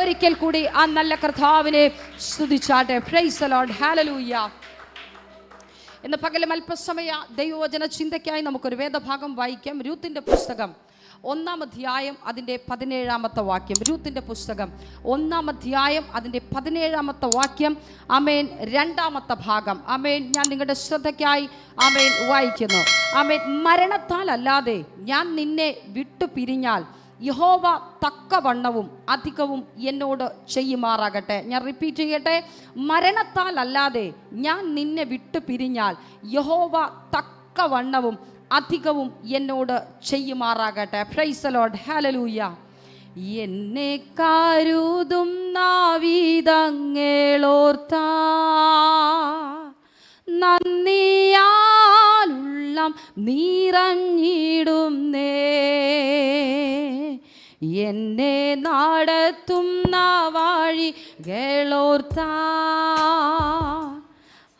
ഒരിക്കൽ കൂടി ആ നല്ല കർത്താവിനെ സ്തുതിച്ചാട്ടെ. Praise the Lord. ഹല്ലേലൂയ. ഇന്ന് പകലും അല്പസമയ ദൈവവചന ചിന്തയ്ക്കായി നമുക്കൊരു വേദഭാഗം വായിക്കാം. രൂത്തിന്റെ പുസ്തകം 1-ാം അധ്യായം അതിൻ്റെ 17-ാമത്തെ വാക്യം. രൂത്തിന്റെ പുസ്തകം 1-ാം അധ്യായം അതിൻ്റെ 17-ാമത്തെ വാക്യം. ആമേൻ. 2-ാമത്തെ ഭാഗം. ആമേൻ. ഞാൻ നിങ്ങളുടെ ശ്രദ്ധയ്ക്കായി ആമേൻ വായിക്കുന്നു. ആമേൻ. മരണത്താൽ അല്ലാതെ ഞാൻ നിന്നെ വിട്ടു പിരിഞ്ഞാൽ യഹോവ തക്കവണ്ണവും അധികവും എന്നോട് ചെയ്യുമാറാകട്ടെ. ഞാൻ റിപ്പീറ്റ് ചെയ്യട്ടെ. മരണത്താൽ അല്ലാതെ ഞാൻ നിന്നെ വിട്ടു പിരിഞ്ഞാൽ യഹോവ തക്കവണ്ണവും അധികവും എന്നോട് ചെയ്യുമാറാകട്ടെ. Price the Lord. ഹല്ലേലൂയ. എന്നെ കരുതും നാവിധങ്ങളോർത്താ നന്ദിയാലുള്ളം നിറഞ്ഞിടുന്നേ. എന്നെ നടത്തുന്ന വഴികളോർത്താ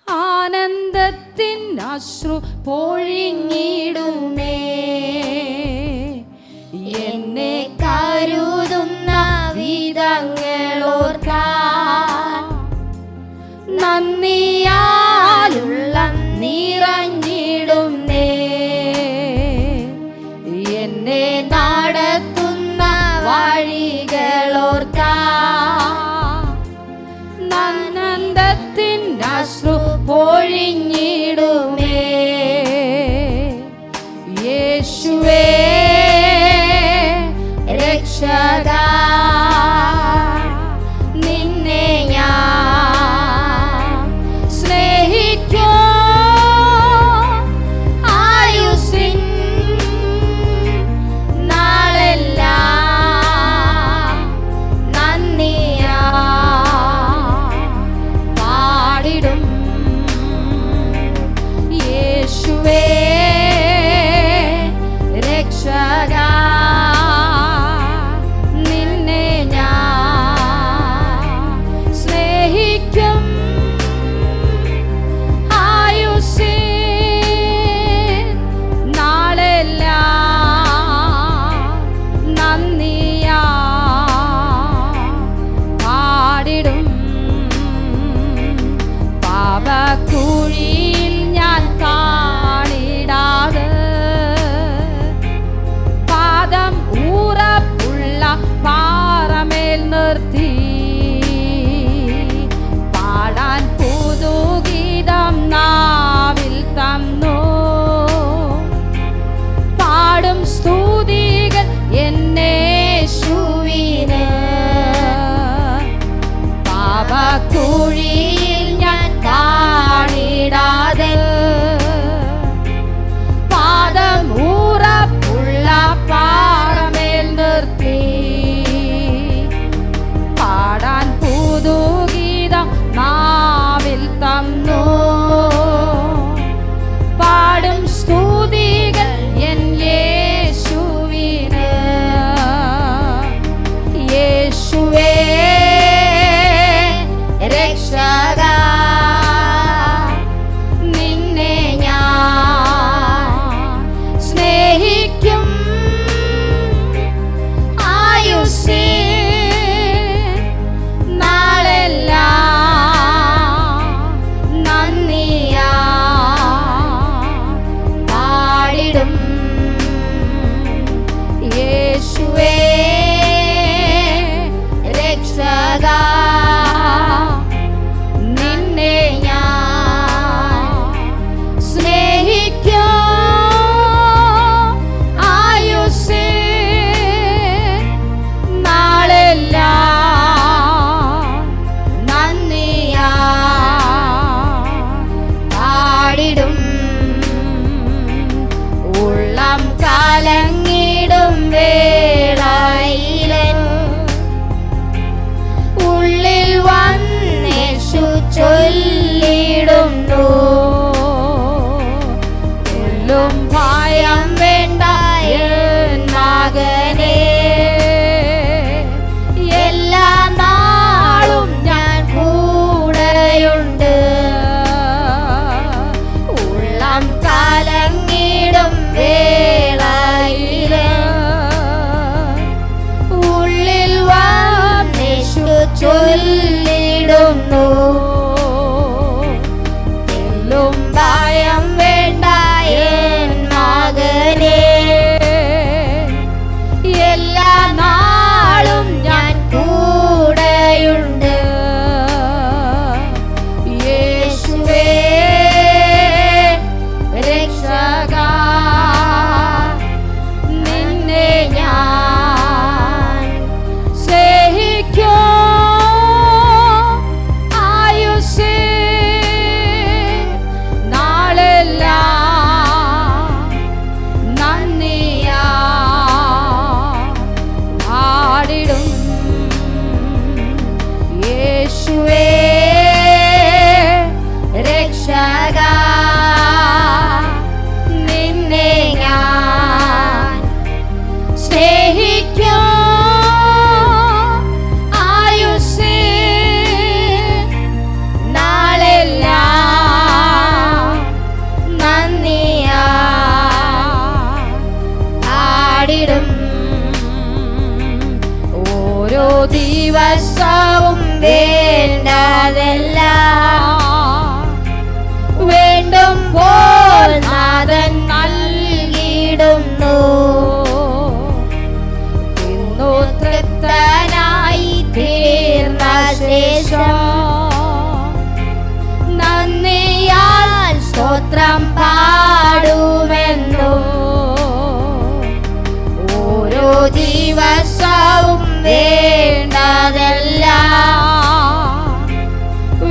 ആനന്ദത്തിൻ അശ്രു പൊഴിഞ്ഞിടുമേ. എന്നെ കരുതുന്ന വിധങ്ങളോർത്താ നന്ദിയാലുള്ള നിറഞ്ഞിടുന്നേ. എന്നെ നടത്തുന്ന വഴികളോർത്താ ആനന്ദത്തിൻ അശ്രു പൊഴിഞ്ഞിടുമേ. യേശുവേ രക്ഷകാ, നിന്നെ ഞാൻ സ്നേഹിക്കും. ആയുസ്സിൻ നാളെല്ലാം നന്ദിയാ പാടിടും. യേശുവേ രക്ഷകാ, നിന്നെ ഞാൻ സ്നേഹിക്കും. ആയുസ്സിൻ നാളെല്ലാം നന്ദിയാ പാടിടും. പാപക്കുഴിയിൽ ഞാൻ കാണിടാതെ പാദം ഉറപ്പുള്ള പാറമേൽ നിർത്തി പാടാൻ പുതുഗീതം നാവിൽ തന്നു. പാടും സ്തുതികൾ എന്നേശുവിന്. പാപക്കുഴിയിൽ ഞാൻ കാണിടാതെ പാദം ഉറപ്പുള്ള പാറമേൽ നിർത്തി പാടാൻ പുതുഗീതം നാവിൽ തന്നു. പാടും സ്തുതികൾ എൻ യേശുവിന്. യേശുവേ രക്ഷകാ, നിന്നെ ഞാൻ സ്നേഹിക്കും. ആയുസ്സിൻ നാളെല്ലാം നന്ദിയാ പാടിടും. യേശുവേ രക്ഷകാ, നിന്നെ ഞാൻ സ്നേഹിക്കും. ആയുസ്സിൻ നാളെല്ലാം നന്ദിയാ പാടിടും. ഉള്ളം കലങ്ങിടും വേളയിലൻ ഉള്ള ദിവസവും വേണ്ടതെല്ലാം വേണ്ടുമ്പോൾ നാഥൻ നൽകിയിടുന്നു. തിന്നു തൃപ്തനായി തീർന്ന ശേഷം നന്ദിയാൽ സ്തോത്രം പാടുമെന്നു. ഓരോ ദിവസവും വേണ്ടതെല്ലാം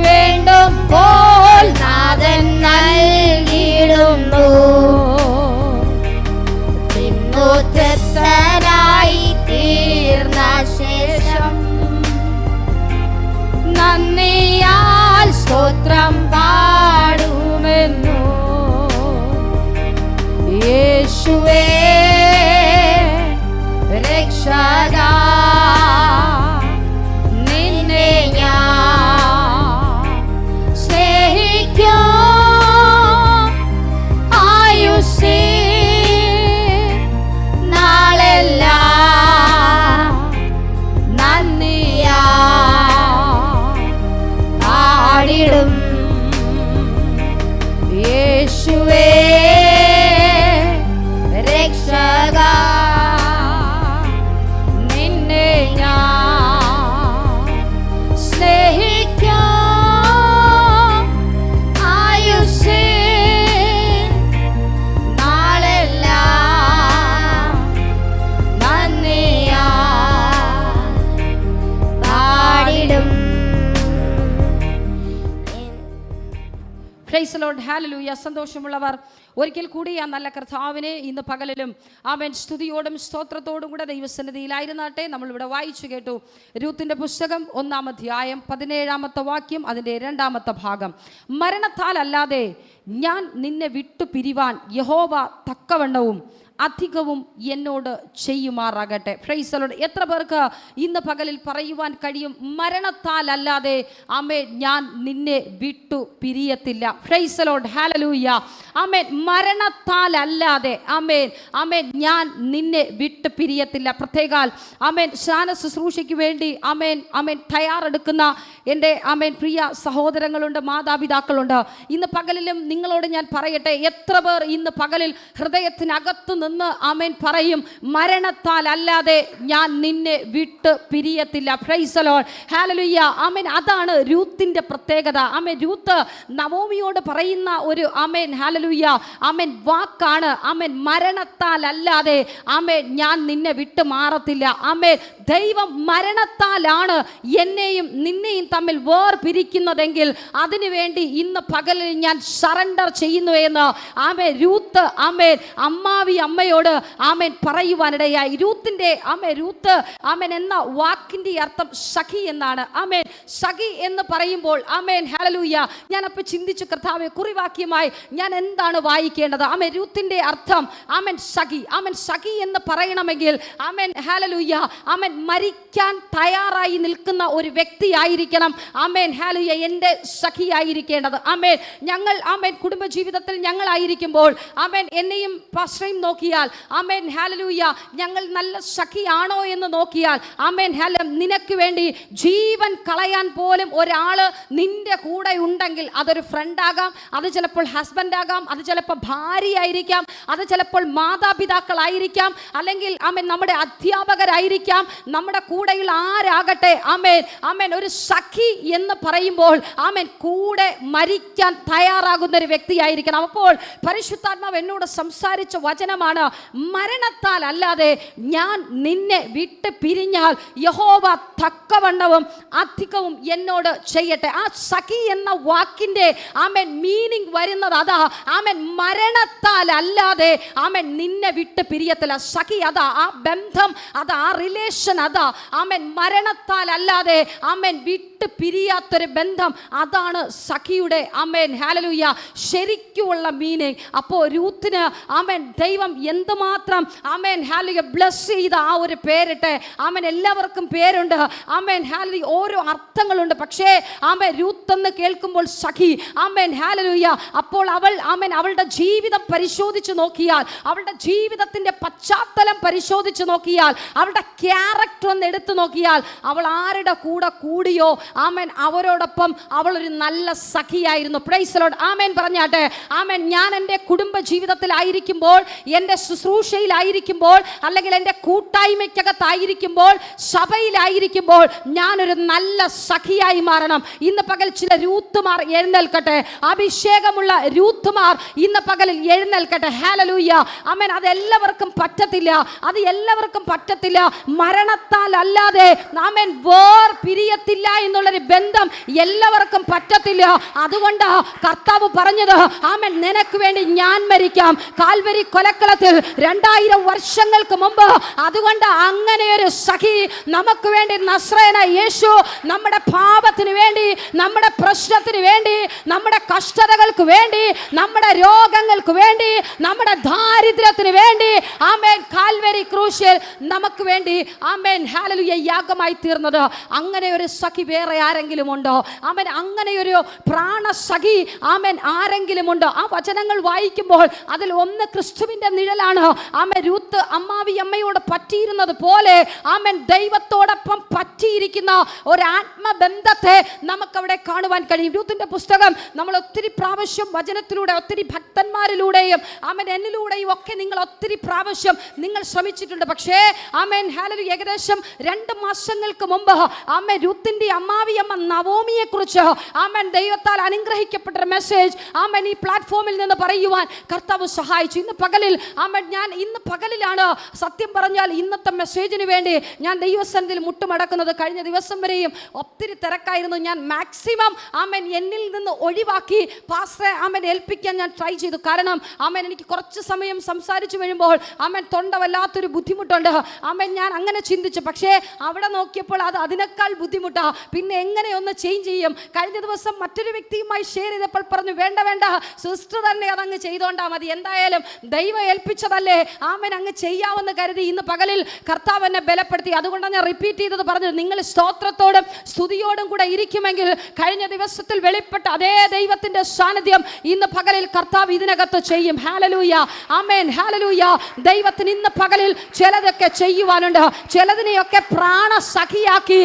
വേണ്ടുമ്പോൾ നാഥൻ നൽകിയിടുന്നു. തിന്നു തൃപ്തനായി തീർന്ന ശേഷം നന്ദിയാൽ സ്തോത്രം പാടുമെന്നു. യേശുവേ രക്ഷകാ, നിന്നെ ഞാൻ സ്നേഹിക്കും. ആയുസ്സിൻ നാളെല്ലാം നന്ദിയാ പാടിടും. യേശുവേ രക്ഷകാ, നിന്നെ ഞാൻ സ്നേഹിക്കും. ആയുസ്സിൻ നാളെല്ലാം നന്ദിയാ പാടിടും. Praise the Lord, hallelujah. സന്തോഷമുള്ളവർ ഒരിക്കൽ കൂടി ആ നല്ല കർത്താവിനെ ഇന്ന് പകലിലും ആമേൻ സ്തുതിയോടും സ്തോത്രത്തോടും കൂടെ ദൈവസന്നിധിയിലായിരുന്നാട്ടെ. നമ്മളിവിടെ വായിച്ചു കേട്ടു രൂത്തിന്റെ പുസ്തകം 1-ാം അധ്യായം 17-ാമത്തെ വാക്യം, അതിൻ്റെ 2-ാമത്തെ ഭാഗം. മരണത്താൽ അല്ലാതെ ഞാൻ നിന്നെ വിട്ടു പിരിവാൻ യഹോവ തക്കവണ്ണവും അധികവും എന്നോട് ചെയ്യുമാറാകട്ടെ. Price the Lord. എത്ര പേർക്ക് ഇന്ന് പകലിൽ പറയുവാൻ കഴിയും, മരണത്താൽ അല്ലാതെ ആമേൻ ഞാൻ നിന്നെ വിട്ടു പിരിയത്തില്ല. Praise the Lord, hallelujah. ആമേൻ. മരണത്താൽ അല്ലാതെ ആമേൻ ആമേൻ ഞാൻ നിന്നെ വിട്ടു പിരിയത്തില്ല. പ്രത്യേകാൽ ആമേൻ സ്നാന ശുശ്രൂഷയ്ക്ക് വേണ്ടി ആമേൻ ആമേൻ തയ്യാറെടുക്കുന്ന എൻ്റെ ആമേൻ പ്രിയ സഹോദരങ്ങളുണ്ട്, മാതാപിതാക്കളുണ്ട്. ഇന്ന് പകലിലും നിങ്ങളോട് ഞാൻ പറയട്ടെ, എത്ര പേർ ഇന്ന് പകലിൽ ഹൃദയത്തിനകത്ത് നിന്ന് ആമേൻ പറയും, മരണത്താൽ അല്ലാതെ ഞാൻ നിന്നെ വിട്ട് പിരിയത്തില്ല. Praise the Lord, hallelujah. ആമേൻ. അതാണ് രൂത്തിന്റെ പ്രത്യേകത. ആമേൻ. രൂത്ത് നവോമിയോട് പറയുന്ന ഒരു ആമേൻ ഹല്ലേലൂയ ആമേൻ വാക്കാണ്. ആമേൻ. മരണത്താൽ അല്ലാതെ ആമേൻ ഞാൻ നിന്നെ വിട്ട് മാറത്തില്ല. ആമേൻ. ദൈവം മരണത്താലാണ് എന്നെയും നിന്നെയും തമ്മിൽ വേർപിരിക്കുന്നതെങ്കിൽ അതിനുവേണ്ടി ഇന്ന് പകലിൽ ഞാൻ സറണ്ടർ ചെയ്യുന്നു എന്ന് ആമേൻ രൂത്ത് ആമേൻ അമ്മാവി അമ്മയോട് ആമേൻ പറയുവാനിടയായി. രൂത്തിന്റെ രൂത്ത് ആമേൻ എന്ന വാക്കിന്റെ അർത്ഥം സഖി എന്നാണ്. ആമേൻ. സഖി എന്ന് പറയുമ്പോൾ ആമേൻ ഹല്ലേലൂയ ഞാൻ അപ്പോൾ ചിന്തിച്ചു, കർത്താവേ കുറിവാക്യമായി ഞാൻ എന്താണ് വായിക്കേണ്ടത്? ആമേൻ. രൂത്തിന്റെ അർത്ഥം ആമേൻ സഖി. ആമേൻ. സഖി എന്ന് പറയണമെങ്കിൽ ആമേൻ ഹല്ലേലൂയ ആമേൻ മരിക്കാൻ തയ്യാറായി നിൽക്കുന്ന ഒരു വ്യക്തി ആയിരിക്കണം ആമേൻ ഹല്ലേലൂയ എൻ്റെ സഖിയായിരിക്കേണ്ടത്. ആമേൻ. ഞങ്ങൾ ആമേൻ കുടുംബജീവിതത്തിൽ ഞങ്ങളായിരിക്കുമ്പോൾ ആമേൻ എന്നെയും പാസ്റ്ററേയും നോക്കിയാൽ ആമേൻ ഹല്ലേലൂയ ഞങ്ങൾ നല്ല സഖിയാണോ എന്ന് നോക്കിയാൽ ആമേൻ ഹല്ലേലൂയ നിനക്ക് വേണ്ടി ജീവൻ കളയാൻ പോലും ഒരാള് നിന്റെ കൂടെ ഉണ്ടെങ്കിൽ അതൊരു ഫ്രണ്ട് ആകാം, അത് ചിലപ്പോൾ ഹസ്ബൻഡ് ആകാം, അത് ചിലപ്പോൾ ഭാര്യ ആയിരിക്കാം, അത് ചിലപ്പോൾ മാതാപിതാക്കളായിരിക്കാം, അല്ലെങ്കിൽ ആമേൻ നമ്മുടെ അധ്യാപകരായിരിക്കാം, നമ്മുടെ കൂടെയുള്ള ആരാകട്ടെ. ആമേൻ ആമേൻ ഒരു സഖി എന്ന് പറയുമ്പോൾ ആമേൻ കൂടെ മരിക്കാൻ തയ്യാറാകുന്ന ഒരു വ്യക്തിയായിരിക്കണം. അപ്പോൾ പരിശുദ്ധാത്മാവ് എന്നോട് സംസാരിച്ച വചനമാണ്, മരണത്താൽ അല്ലാതെ ഞാൻ നിന്നെ വിട്ട് പിരിഞ്ഞാൽ യഹോവ തക്കവണ്ണവും അധികവും എന്നോട് ചെയ്യട്ടെ. ആ സഖി എന്ന വാക്കിന്റെ ആമേൻ മീനിങ് വരുന്നത് അതാ. ആമേൻ മരണത്താൽ അല്ലാതെ ആമേൻ നിന്നെ വിട്ട് പിരിയത്തില്ല. സഖി അതാ, ആ ബന്ധം അതാ, ആ റിലേഷൻ അതാ. ആമേൻ മരണത്താൽ അല്ലാതെ ആമേൻ വിട്ട് പിരിയാത്തൊരു ബന്ധം, അതാണ് സഖിയുടെ ആമേൻ ഹല്ലേലൂയ ശരിക്കുമുള്ള മീനിങ്. അപ്പോൾ രൂത്തിന് ആമേൻ ദൈവം എന്തുമാത്രം ആമേൻ ഹല്ലേലൂയ ബ്ലസ് ചെയ്ത ആ ഒരു പേരിട്ട്. ആമേൻ എല്ലാവർക്കും പേരുണ്ട്, ആമേൻ ഹല്ലേലൂയ ഓരോ അർത്ഥങ്ങളുണ്ട്. പക്ഷേ ആമേൻ രൂത്ത് എന്ന് കേൾക്കുമ്പോൾ സഖി ആമേൻ ഹല്ലേലൂയ, അപ്പോൾ അവൾ ആമേൻ അവളുടെ ജീവിതം പരിശോധിച്ച് നോക്കിയാൽ, അവളുടെ ജീവിതത്തിന്റെ പശ്ചാത്തലം പരിശോധിച്ച് നോക്കിയാൽ, അവളുടെ ക്യാരക്ടർ ക്യാരക്ടർ ഒന്ന് എടുത്തു നോക്കിയാൽ അവൾ ആരുടെ കൂടെ കൂടിയോ ആമേൻ അവരോടൊപ്പം അവൾ ഒരു നല്ല സഖിയായിരുന്നു. Praise the Lord. ആമേൻ പറഞ്ഞാട്ടെ. ആമേൻ. ഞാൻ എൻ്റെ കുടുംബ ജീവിതത്തിലായിരിക്കുമ്പോൾ, എൻ്റെ ശുശ്രൂഷയിലായിരിക്കുമ്പോൾ, അല്ലെങ്കിൽ എൻ്റെ കൂട്ടായ്മയ്ക്കകത്തായിരിക്കുമ്പോൾ, സഭയിലായിരിക്കുമ്പോൾ ഞാനൊരു നല്ല സഖിയായി മാറണം. ഇന്ന് പകൽ ചില രൂത്തുമാർ എഴുന്നേൽക്കട്ടെ. അഭിഷേകമുള്ള രൂത്തുമാർ ഇന്ന് പകലിൽ എഴുന്നേൽക്കട്ടെ. ഹല്ലേലൂയ. ആമേൻ. അത് എല്ലാവർക്കും പറ്റത്തില്ല. അത് എല്ലാവർക്കും പറ്റത്തില്ല. മരണത്താൽ അല്ലാതെ ആമേൻ പിരിയത്തില്ല എന്നുള്ളൊരു ബന്ധം എല്ലാവർക്കും പറ്റത്തില്ല. അതുകൊണ്ട് കർത്താവ് പറഞ്ഞത് ആമേൻ നിനക്ക് വേണ്ടി ഞാൻ മരിക്കാം കാൽവരി കൊലക്കളത്തിൽ 2000 വർഷങ്ങൾക്ക് മുമ്പ്. അതുകൊണ്ട് അങ്ങനെ ഒരു സഖി നമുക്ക് വേണ്ടി നസ്രയനായ യേശു നമ്മുടെ പാപത്തിന് വേണ്ടി, നമ്മുടെ പ്രശ്നത്തിന് വേണ്ടി, നമ്മുടെ കഷ്ടതകൾക്ക് വേണ്ടി, നമ്മുടെ രോഗങ്ങൾക്ക് വേണ്ടി, നമ്മുടെ ദാരിദ്ര്യത്തിന് വേണ്ടി ആമേൻ കാൽവരി ക്രൂശിൽ നമുക്ക് വേണ്ടി ആമേൻ ഹല്ലേലൂയ യാഗമായി തീർന്നത്. അങ്ങനെ ഒരു സഖി വേറെ ആരെങ്കിലും ഉണ്ടോ? ആമേൻ. അങ്ങനെ ഒരു പ്രാണസഖി ആമേൻ ആരെങ്കിലും ഉണ്ടോ? ആ വചനങ്ങൾ വായിക്കുമ്പോൾ അതിൽ ഒന്ന് ക്രിസ്തുവിന്റെ നിഴലാണ്. ആമേൻ. രൂത്ത് അമ്മാവി അമ്മയോട് പറ്റിയിരുന്നത് പോലെ ആമേൻ ദൈവത്തോടൊപ്പം പറ്റിയിരിക്കുന്ന ഒരു ആത്മബന്ധത്തെ നമുക്കവിടെ കാണുവാൻ കഴിയും. രൂത്തിന്റെ പുസ്തകം നമ്മൾ ഒത്തിരി പ്രാവശ്യം വചനത്തിലൂടെ, ഒത്തിരി ഭക്തന്മാരിലൂടെയും ആമേൻ എന്നിലൂടെയും ഒക്കെ നിങ്ങൾ ഒത്തിരി പ്രാവശ്യം നിങ്ങൾ ശ്രമിച്ചിട്ടുണ്ട്. പക്ഷേ ആമേൻ ഹല്ലേലൂയ ഏകദേശം 2 മാസങ്ങൾക്ക് മുമ്പ് ആമേൻ രൂത്തിന്റെ അമ്മാവിയമ്മ നവോമിയെ കുറിച്ച് ആമേൻ ദൈവത്താൽ അനുഗ്രഹിക്കപ്പെട്ട മെസ്സേജ് ആമേൻ ഈ പ്ലാറ്റ്ഫോമിൽ നിന്ന് പറയുവാൻ കർത്താവ് സഹായിച്ചു. ഇന്ന് പകലിൽ ആമേൻ ഞാൻ ഇന്ന് പകലിലാണ് സത്യം പറഞ്ഞാൽ ഇന്നത്തെ മെസ്സേജിന് വേണ്ടി ഞാൻ ദൈവസന്നിധിയിൽ മുട്ടുമടക്കുന്നത്. കഴിഞ്ഞ ദിവസം വരെയും ഒത്തിരി തിരക്കായിരുന്നു. ഞാൻ മാക്സിമം ആമേൻ എന്നിൽ നിന്ന് ഒഴിവാക്കി പാസ്റ്ററെ ആമേൻ ഏൽപ്പിക്കാൻ ഞാൻ ട്രൈ ചെയ്തു. കാരണം ആമേൻ എനിക്ക് കുറച്ച് സമയം സംസാരിച്ചു വരുമ്പോൾ ആമേൻ തൊണ്ട വല്ലാത്തൊരു ബുദ്ധിമുട്ടുണ്ട്. ആമേൻ ഞാൻ അങ്ങനെ ചിന്തിച്ചു. പക്ഷേ അവിടെ നോക്കിയപ്പോൾ അത് അതിനേക്കാൾ ബുദ്ധിമുട്ടാ. പിന്നെ എങ്ങനെ ഒന്ന് ചേഞ്ച് ചെയ്യും? കഴിഞ്ഞ ദിവസം മറ്റൊരു വ്യക്തിയുമായി ഷെയർ ചെയ്തപ്പോൾ പറഞ്ഞു വേണ്ട വേണ്ട സിസ്റ്റർ തന്നെ അതങ്ങ് ചെയ്തോണ്ടാ മതി, എന്തായാലും ദൈവം ഏൽപ്പിച്ചതല്ലേ ആമേൻ അങ്ങ് ചെയ്യാമെന്ന് കരുതി ഇന്ന് പകലിൽ കർത്താവ് എന്നെ ബലപ്പെടുത്തി. അതുകൊണ്ടാണ് ഞാൻ റിപ്പീറ്റ് ചെയ്തത് പറഞ്ഞത്. നിങ്ങൾ സ്തോത്രത്തോടും സ്തുതിയോടും കൂടെ ഇരിക്കുമെങ്കിൽ കഴിഞ്ഞ ദിവസത്തിൽ വെളിപ്പെട്ട അതേ ദൈവത്തിന്റെ സാന്നിധ്യം ഇന്ന് പകലിൽ കർത്താവ് ഇതിനകത്ത് ചെയ്യും. ഹല്ലേലൂയ. ആമേൻ. ഹല്ലേലൂയ. ദൈവത്തിന് ഇന്ന് പകലിൽ ചിലതൊക്കെ ചെയ്യുവാനുണ്ട്. ചിലതിനെയൊക്കെ പ്രാണസഖിയാക്കി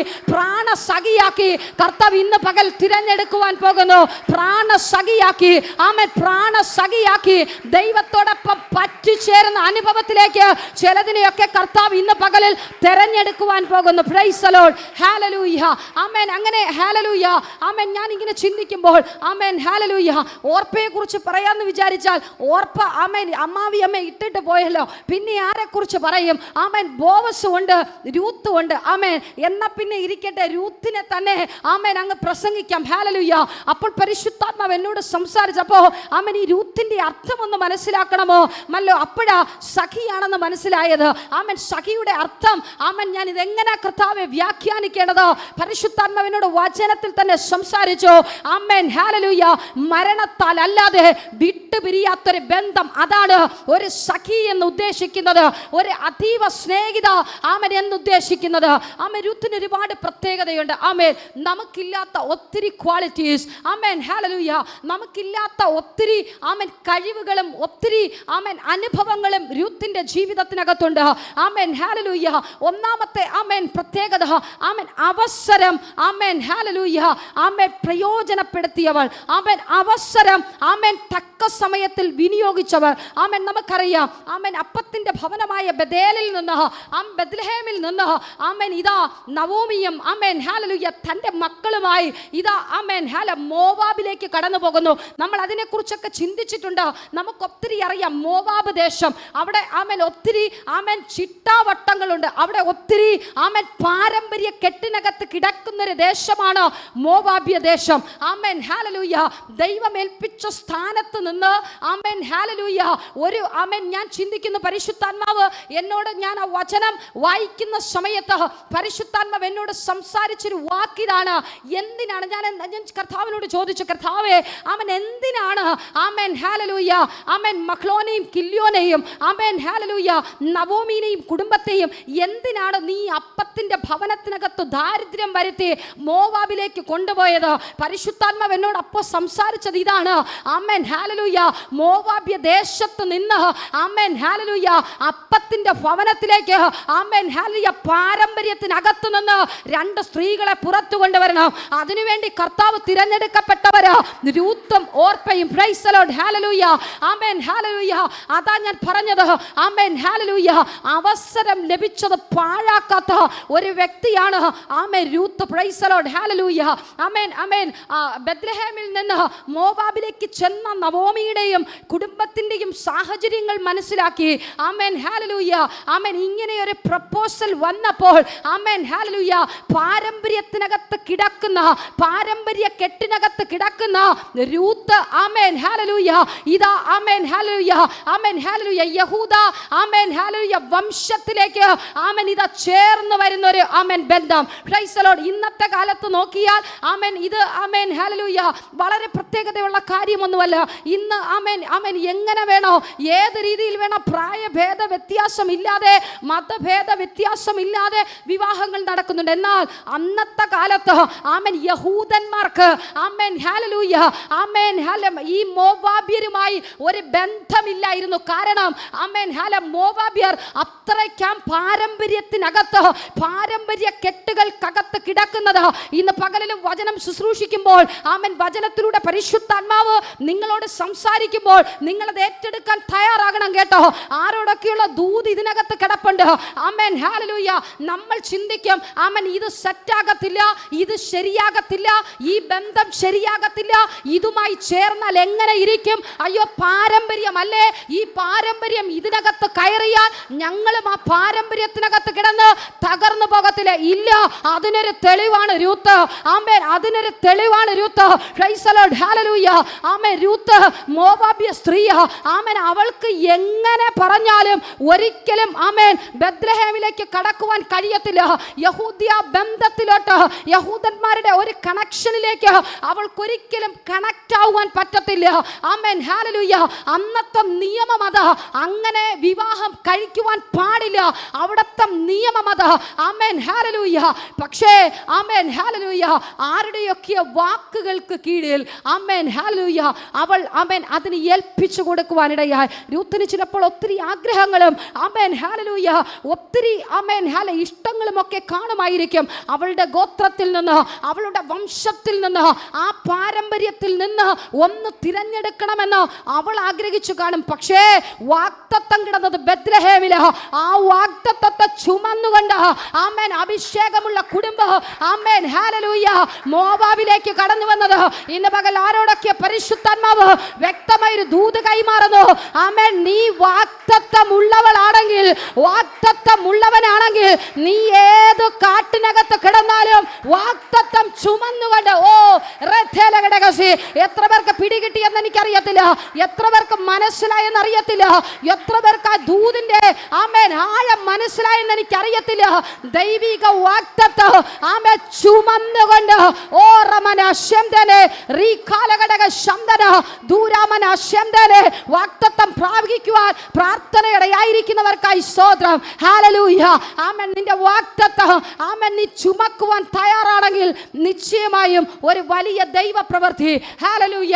കർത്താവ് ഇന്ന് പകൽ തിരഞ്ഞെടുക്കുവാൻ പോകുന്നു. പ്രാണസഖിയാക്കി ആമേൻ പ്രാണസഖിയാക്കി ദൈവത്തോടൊപ്പം പറ്റിച്ചേരുന്ന അനുഭവത്തിലേക്ക് ചിലതിനെയൊക്കെ കർത്താവ് ഇന്ന് പകലിൽ തിരഞ്ഞെടുക്കുവാൻ പോകുന്നു. Price the Lord. ഹല്ലേലൂയ. ആമേൻ. അങ്ങനെ ഹല്ലേലൂയ. ആമേൻ. ഞാൻ ഇങ്ങനെ ചിന്തിക്കുമ്പോൾ ആമേൻ ഹല്ലേലൂയ ഓർപ്പയെ കുറിച്ച് പറയാമെന്ന് വിചാരിച്ചാൽ ഓർപ്പ ആമേൻ അമ്മാവി അമ്മ ഇട്ടിട്ട് പോയല്ലോ. പിന്നെ ആരെ കുറിച്ച് പറയും? ആമേൻ ബോവസ് ഉണ്ട്, രൂത്ത് ഉണ്ട്. ആമേൻ. എന്നാ പിന്നെ ഇരിക്കട്ടെ, രൂത്തിനെ തന്നെ ആമേൻ അങ്ങ് പ്രസംഗിക്കാം. ഹല്ലേലൂയ. അപ്പോൾ പരിശുദ്ധാത്മാവ് എന്നോട് സംസാരിച്ചപ്പോൾ ആമേൻ ഈ രൂത്തിന്റെ അർത്ഥം ഒന്ന് മനസ്സിലാക്കണമോ മല്ലോ. അപ്പോഴാ സഖിയാണെന്ന് മനസ്സിലായത്. ആമേൻ സഖിയുടെ അർത്ഥം ആമേൻ ഞാൻ ഇതെങ്ങനെ കർത്താവെ വ്യാഖ്യാനിക്കേണ്ടത്? പരിശുദ്ധാത്മാവിനോട് വചനത്തിൽ തന്നെ സംസാരിച്ചു. Amen hallelujah. മരണത്താൽ അല്ലാതെ വിട്ടുപിരിയാത്തൊരു ബന്ധം, അതാണ് ഒരു സഖി എന്ന് ഉദ്ദേശിക്കുന്നത്, ഒരു അതീവ സ്നേഹിത ആമേൻ എന്ന് ഉദ്ദേശിക്കുന്നത്. ആമേൻ രൂത്തിന് ഒരുപാട് പ്രത്യേകതയുണ്ട്. ആമേൻ നമുക്കില്ലാത്ത ഒത്തിരി ക്വാളിറ്റീസ് ആമേൻ ഹല്ലേലൂയ നമുക്കില്ലാത്ത ഒത്തിരി ആമേൻ കഴിവുകളും ഒത്തിരി ആമേൻ അനുഭവങ്ങളും രൂത്തിന്റെ ജീവിതത്തിനകത്തുണ്ട്. Amen hallelujah. ഒന്നാമത്തെ ആമേൻ പ്രത്യേകത ആമേൻ അവസരം ആമേൻ ഹല്ലേലൂയ ആമേൻ പ്രയോജനപ്പെടുത്തിയവൾ. ആമേൻ അവസരം ആമേൻ തക്ക സമയത്തിൽ വിനിയോഗിച്ചവർ. ആമേൻ നമുക്കറിയാം ആമേൻ അപ്പത്തിന്റെ ഭവനമായ ബേഥേലിൽ നിന്ന് ബെത്ലഹേമിൽ നിന്ന് ആമേൻ ഇതാ നവോമിയും ആമേൻ ഹല്ലേലൂയ തന്റെ മക്കളുമായി ഇതാ ആമേൻ മോവാബിലേക്ക് കടന്നു പോകുന്നു. നമ്മൾ അതിനെക്കുറിച്ചൊക്കെ ചിന്തിച്ചിട്ടുണ്ട്. നമുക്ക് ഒത്തിരി അറിയാം മോവാബ് ദേശം. അവിടെ ആമേൻ ഒത്തിരി ആമേൻ ചിട്ടാവട്ടങ്ങളുണ്ട്. അവിടെ ഒത്തിരി ആമേൻ പാരമ്പര്യ കെട്ടിനകത്ത് കിടക്കുന്നൊരു ദേശമാണ് മോവാബ്യ ദേശം. Amen hallelujah. ദൈവം ഏൽപ്പിച്ച സ്ഥാനത്ത് നിന്ന് ആമേൻ ഹല്ലേലൂയ ഒരു ആമേൻ ഞാൻ ചിന്തിക്കുന്നു പരിശുദ്ധാത്മാവ് എന്നോട് ഞാൻ ആ വചനം വായിക്കുന്ന സമയത്ത് പരിശുദ്ധാത്മാവ് എന്നോട് സംസാരിച്ച സംസാരിച്ചൊരു വാക്കിതാണ്. എന്തിനാണ് ഞാൻ കർത്താവിനോട് ചോദിച്ചു, കർത്താവേ അവൻ എന്തിനാണ് ആമേൻ ഹല്ലേലൂയ ആമേൻ മഖ്ലോനെയും കില്യോനെയും ആമേൻ ഹല്ലേലൂയ നവോമിനെയും കുടുംബത്തെയും എന്തിനാണ് നീ അപ്പത്തിന്റെ ഭവനത്തിനകത്ത് ദാരിദ്ര്യം വരുത്തി മോവാബിലേക്ക് കൊണ്ടുപോയത്? പരിശുദ്ധാത്മാവ് എന്നോട് അപ്പോൾ സംസാരിച്ചത് ഇതാണ്. ആമേൻ ഹല്ലേലൂയ മോവാബ്യ ദേശത്ത് നിന്ന് ആമേൻ ഹല്ലേലൂയ അപ്പത്തിന്റെ ഭവനത്തിലേക്ക് ആമേൻ ഹല്ലേലൂയ പാരമ്പര്യത്തിനകത്ത് നിന്ന് 2 സ്ത്രീകളെ പുറത്തു കൊണ്ടുവരണം. അതിനുവേണ്ടി കർത്താവ് തിരഞ്ഞെടുക്കപ്പെട്ടവര് രൂത്തും ഓർപ്പയും. പ്രൈസ് ദി ലോർഡ് ഹല്ലേലൂയ ആമേൻ ഹല്ലേലൂയ. അതാ ഞാൻ പറഞ്ഞത്. ആമേൻ ഹല്ലേലൂയ അവസരം ലഭിച്ചത് പാഴാക്കാത്ത ഒരു വ്യക്തിയാണ് ആമേൻ രൂത്ത്. പ്രൈസ് ദി ലോർഡ് ഹല്ലേലൂയ ആമേൻ ആമേൻ. ബെത്ലഹേമിൽ നിന്ന് മോവാബിലേക്ക് ചെന്ന നവോമിയുടെയും കുടുംബത്തിന്റെയും സാഹചര്യങ്ങൾ മനസ്സിലാക്കി ആമേൻ ഹല്ലേലൂയ ആമേൻ ഇങ്ങനെ ഒരു പ്രപ്പോസൽ വന്നപ്പോൾ ആമേൻ ഹല്ലേലൂയ പാരമ്പര്യത്തിനകത്ത് കിടക്കുന്ന പാരമ്പര്യ കെട്ടിനകത്ത് കിടക്കുന്ന രൂത്ത് ആമേൻ ഹല്ലേലൂയ ഇതാ ആമേൻ ഹല്ലേലൂയ ആമേൻ ഹല്ലേലൂയ യഹൂദ ആമേൻ ഹല്ലേലൂയ വംശത്തിലേക്ക് ആമേൻ ഇതാ ചേർന്ന് വരുന്ന ഒരു ആമേൻ ബന്ധം. Price the Lord. ഇന്നത്തെ കാലത്ത് നോക്കിയാൽ ആമേൻ ഇത് ആമേൻ ഹല്ലേലൂയ വളരെ പ്രത്യേകതയുള്ള കാര്യമൊന്നുമല്ല. ഇന്ന് ആമേൻ ആമേൻ എങ്ങനെ വേണോ ഏത് രീതിയിൽ വേണോ പ്രായഭേദ വ്യത്യാസമില്ലാതെ മതഭേദ വ്യത്യാസമില്ലാതെ വിവാഹങ്ങൾ നടക്കുന്നുണ്ട്. എന്നാൽ അന്നത്തെ കാലത്ത് ആമേൻ യഹൂദന്മാർക്ക് ആമേൻ ഹല്ലേലൂയ ആമേൻ ഈ മോവാബ്യരുമായി ഒരു ബന്ധമില്ലായിരുന്നു. കാരണം ആമേൻ മോവാബ്യർ അത്രയ്ക്കാം പാരമ്പര്യത്തിനകത്ത് പാരമ്പര്യ കെട്ടുകൾക്കകത്ത് കിടക്കുന്നത്. ഇന്ന് പകലിലും വചനം ശുശ്രൂഷിക്കുമ്പോൾ ആമേൻ വചനത്തിലൂടെ പരിശുദ്ധാത്മാവ് നിങ്ങളോട് സംസാരിക്കുമ്പോൾ നിങ്ങളത് ഏറ്റെടുക്കാൻ തയ്യാറാകണം കേട്ടോ. ആരോടൊക്കെയുള്ള ദൂത് ഇതിനകത്ത് കിടപ്പുണ്ട്. Amen hallelujah. നമ്മൾ ചിന്തിക്കും ആമേൻ ഇത് സെറ്റാകത്തില്ല, ഇത് ശരിയാകത്തില്ല, ഈ ബന്ധം ശരിയാകത്തില്ല, ഇതുമായി ചേർന്നാൽ എങ്ങനെ ഇരിക്കും? അയ്യോ പാരമ്പര്യമല്ലേ, ഈ പാരമ്പര്യം ഇതിനകത്ത് കയറിയാൽ ഞങ്ങളും ആ പാരമ്പര്യത്തിനകത്ത് കിടന്ന് തകർന്നു പോകത്തില്ല. ഇല്ല, അതിനൊരു തെളിവാണ് രൂത്ത്. ആമേൻ അതിനൊരു തെളിവാണ് രൂത്ത്. പ്രൈസ് ദി ലോർഡ് ഹല്ലേലൂയ ആമേൻ. രൂത്ത് മോവാബ്യ സ്ത്രീ. ആമേൻ അവൾക്ക് എങ്ങനെ പറഞ്ഞാലും ഒരിക്കലും ആമേൻ ബെത്ലഹേമിലേക്ക് കടക്കുവാൻ കഴിയത്തില്ല. യഹൂദിയ ബന്ധത്തിലോട്ട് യഹൂദന്മാരുടെ ഒരു കണക്ഷനിലേക്ക് അവൾക്കൊരിക്കലും കണക്ട് ആവാൻ പറ്റത്തില്ല. Amen hallelujah. അന്നത്തെ നിയമം അത്. അങ്ങനെ വിവാഹം കഴിക്കുവാൻ പാടില്ല. അവിടുത്തെ നിയമം അത്. Amen hallelujah. പക്ഷേ ആമേൻ ഹല്ലേലൂയ ആരുടെയൊക്കെ വാക്കുകൾക്ക് കീഴിൽ ആമേൻ ഹല്ലേലൂയ അവൾ ആമേൻ അതിന് ഏൽപ്പിച്ചു കൊടുക്കുവാനിടയായി. രൂത്തിന് ചിലപ്പോൾ ഒത്തിരി ആഗ്രഹങ്ങളും ആമേൻ ഹല്ലേലൂയ ഒത്തിരി ആമേൻ ഇഷ്ടങ്ങളും ഒക്കെ കാണുമായിരിക്കും. അവളുടെ ഗോത്രത്തിൽ നിന്ന് അവളുടെ വംശത്തിൽ നിന്ന് ആ പാരമ്പര്യത്തിൽ നിന്ന് ഒന്ന് തിരഞ്ഞെടുക്കണമെന്ന് അവൾ ആഗ്രഹിച്ചു കാണും. പക്ഷേ വാഗ്ദത്തം കിടന്നത് ബെത്ലഹേമില്. ആ വാഗ്ദത്തത്തെ ചുമന്നുകൊണ്ട് ആമേൻ അഭിഷേകമുള്ള കുടുംബം ആമേൻ ഹല്ലേലൂയ മോവാബിലേക്ക് കടന്നു വന്നത്. ഇന്ന് പകൽ ആരോടൊക്കെ പരിശുദ്ധാത്മാവ് വ്യക്തമായൊരു ദൂത് കൈമാറുന്നു. ആമേൻ നീ വാഗ്ദത്തമുള്ളവളാണെങ്കിൽ വാഗ്ദത്തമുള്ളവനാണെങ്കിൽ നീ ഏത് കാട്ടിനകത്ത് കിടന്നാലും വാഗ്ദത്തം ചുമന്നുകൊണ്ട് എത്ര പേർക്ക് പിടികിട്ടിയെന്ന് എനിക്കറിയത്തില്ല, എത്ര പേർക്ക് മനസ്സിലായെന്ന് അറിയത്തില്ല, എത്ര പേർക്ക് ആ ദൂതിന്റെ ആമേൻ ആഴം മനസ്സിലായെന്ന് എനിക്കറിയത്തില്ല. ദൈവിക വാഗ്ദത്തം ആമേൻ ചുമന്നുകൊണ്ട് വാഗ്ദത്തം പ്രാപിക്കുവാൻ പ്രാർത്ഥനയിടയായിരിക്കുന്നവർക്കായി സ്തോത്രം. ഹല്ലേലൂയ ആമേൻ. നിന്റെ വാഗ്ദത്തം ആമേൻ നീ ചുമക്കുവാൻ തയ്യാറാണെങ്കിൽ നിശ്ചയമായും ഒരു വലിയ ദൈവ പ്രവൃത്തി ഹല്ലേലൂയ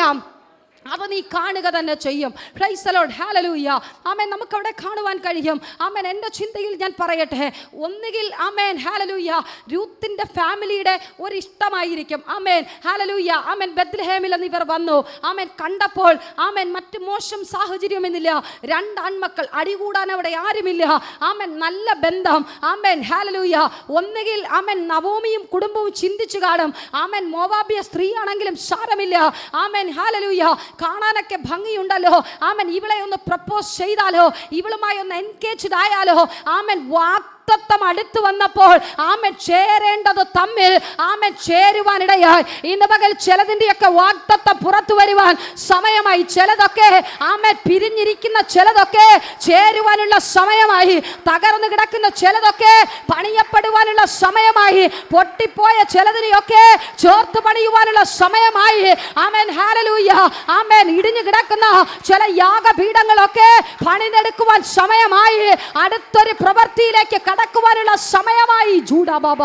അത് നീ കാണുക തന്നെ ചെയ്യും. പ്രൈസ് ദി ലോർഡ് ഹല്ലേലൂയ ആമേൻ. നമുക്കവിടെ കാണുവാൻ കഴിയും. ആമേൻ എൻ്റെ ചിന്തയിൽ ഞാൻ പറയട്ടെ, ഒന്നുകിൽ ആമേൻ ഹല്ലേലൂയ രൂത്തിന്റെ ഫാമിലിയുടെ ഒരു ഇഷ്ടമായിരിക്കും. ആമേൻ ഹല്ലേലൂയ ആമേൻ. ബെത്ലഹേമിൽ ഇവർ വന്നു. ആമേൻ കണ്ടപ്പോൾ ആമേൻ മറ്റ് മോശം സാഹചര്യമൊന്നുമില്ല. 2 ആൺമക്കൾ, അടികൂടാൻ അവിടെ ആരുമില്ല. ആമേൻ നല്ല ബന്ധം. Amen hallelujah. ഒന്നുകിൽ ആമേൻ നവോമിയും കുടുംബവും ചിന്തിച്ചു കാണും, ആമേൻ മോവാബിയ സ്ത്രീയാണെങ്കിലും സാരമില്ല. ആമേൻ ഹല്ലേലൂയ കാണാനൊക്കെ ഭംഗിയുണ്ടല്ലോ. ആമേൻ ഇവളെ ഒന്ന് പ്രപ്പോസ് ചെയ്താലോ, ഇവളുമായി ഒന്ന് എൻഗേജ്ഡ് ആയാലോ. ആമേൻ വാഗ്ദത്തം വാഗ്ദത്തം അടുത്തു വന്നപ്പോൾ ആമേൻ ചേരേണ്ടത് തമ്മിൽ ആമേൻ ചേരുവാനിടയായി. ഇന്ന് പകൽ ചിലതിൻ്റെയൊക്കെ വാഗ്ദത്തം പുറത്തു വരുവാൻ സമയമായി. ചിലതൊക്കെ ആമേൻ പിരിഞ്ഞിരിക്കുന്ന ചിലതൊക്കെ ചേരുവാനുള്ള സമയമായി. തകർന്നു കിടക്കുന്ന ചിലതൊക്കെ പണിയപ്പെടുവാനുള്ള സമയമായി. പൊട്ടിപ്പോയ ചിലതിനെയൊക്കെ ചേർത്ത് പണിയുവാനുള്ള സമയമായി. Amen hallelujah. ആമേൻ ഇടിഞ്ഞു കിടക്കുന്ന ചില യാഗപീഠങ്ങളൊക്കെ പണിതെടുക്കുവാൻ സമയമായി. അടുത്തൊരു പ്രവൃത്തിയിലേക്ക് കടക്കുവാനുള്ള സമയമായി. ജൂഡാ ബാബ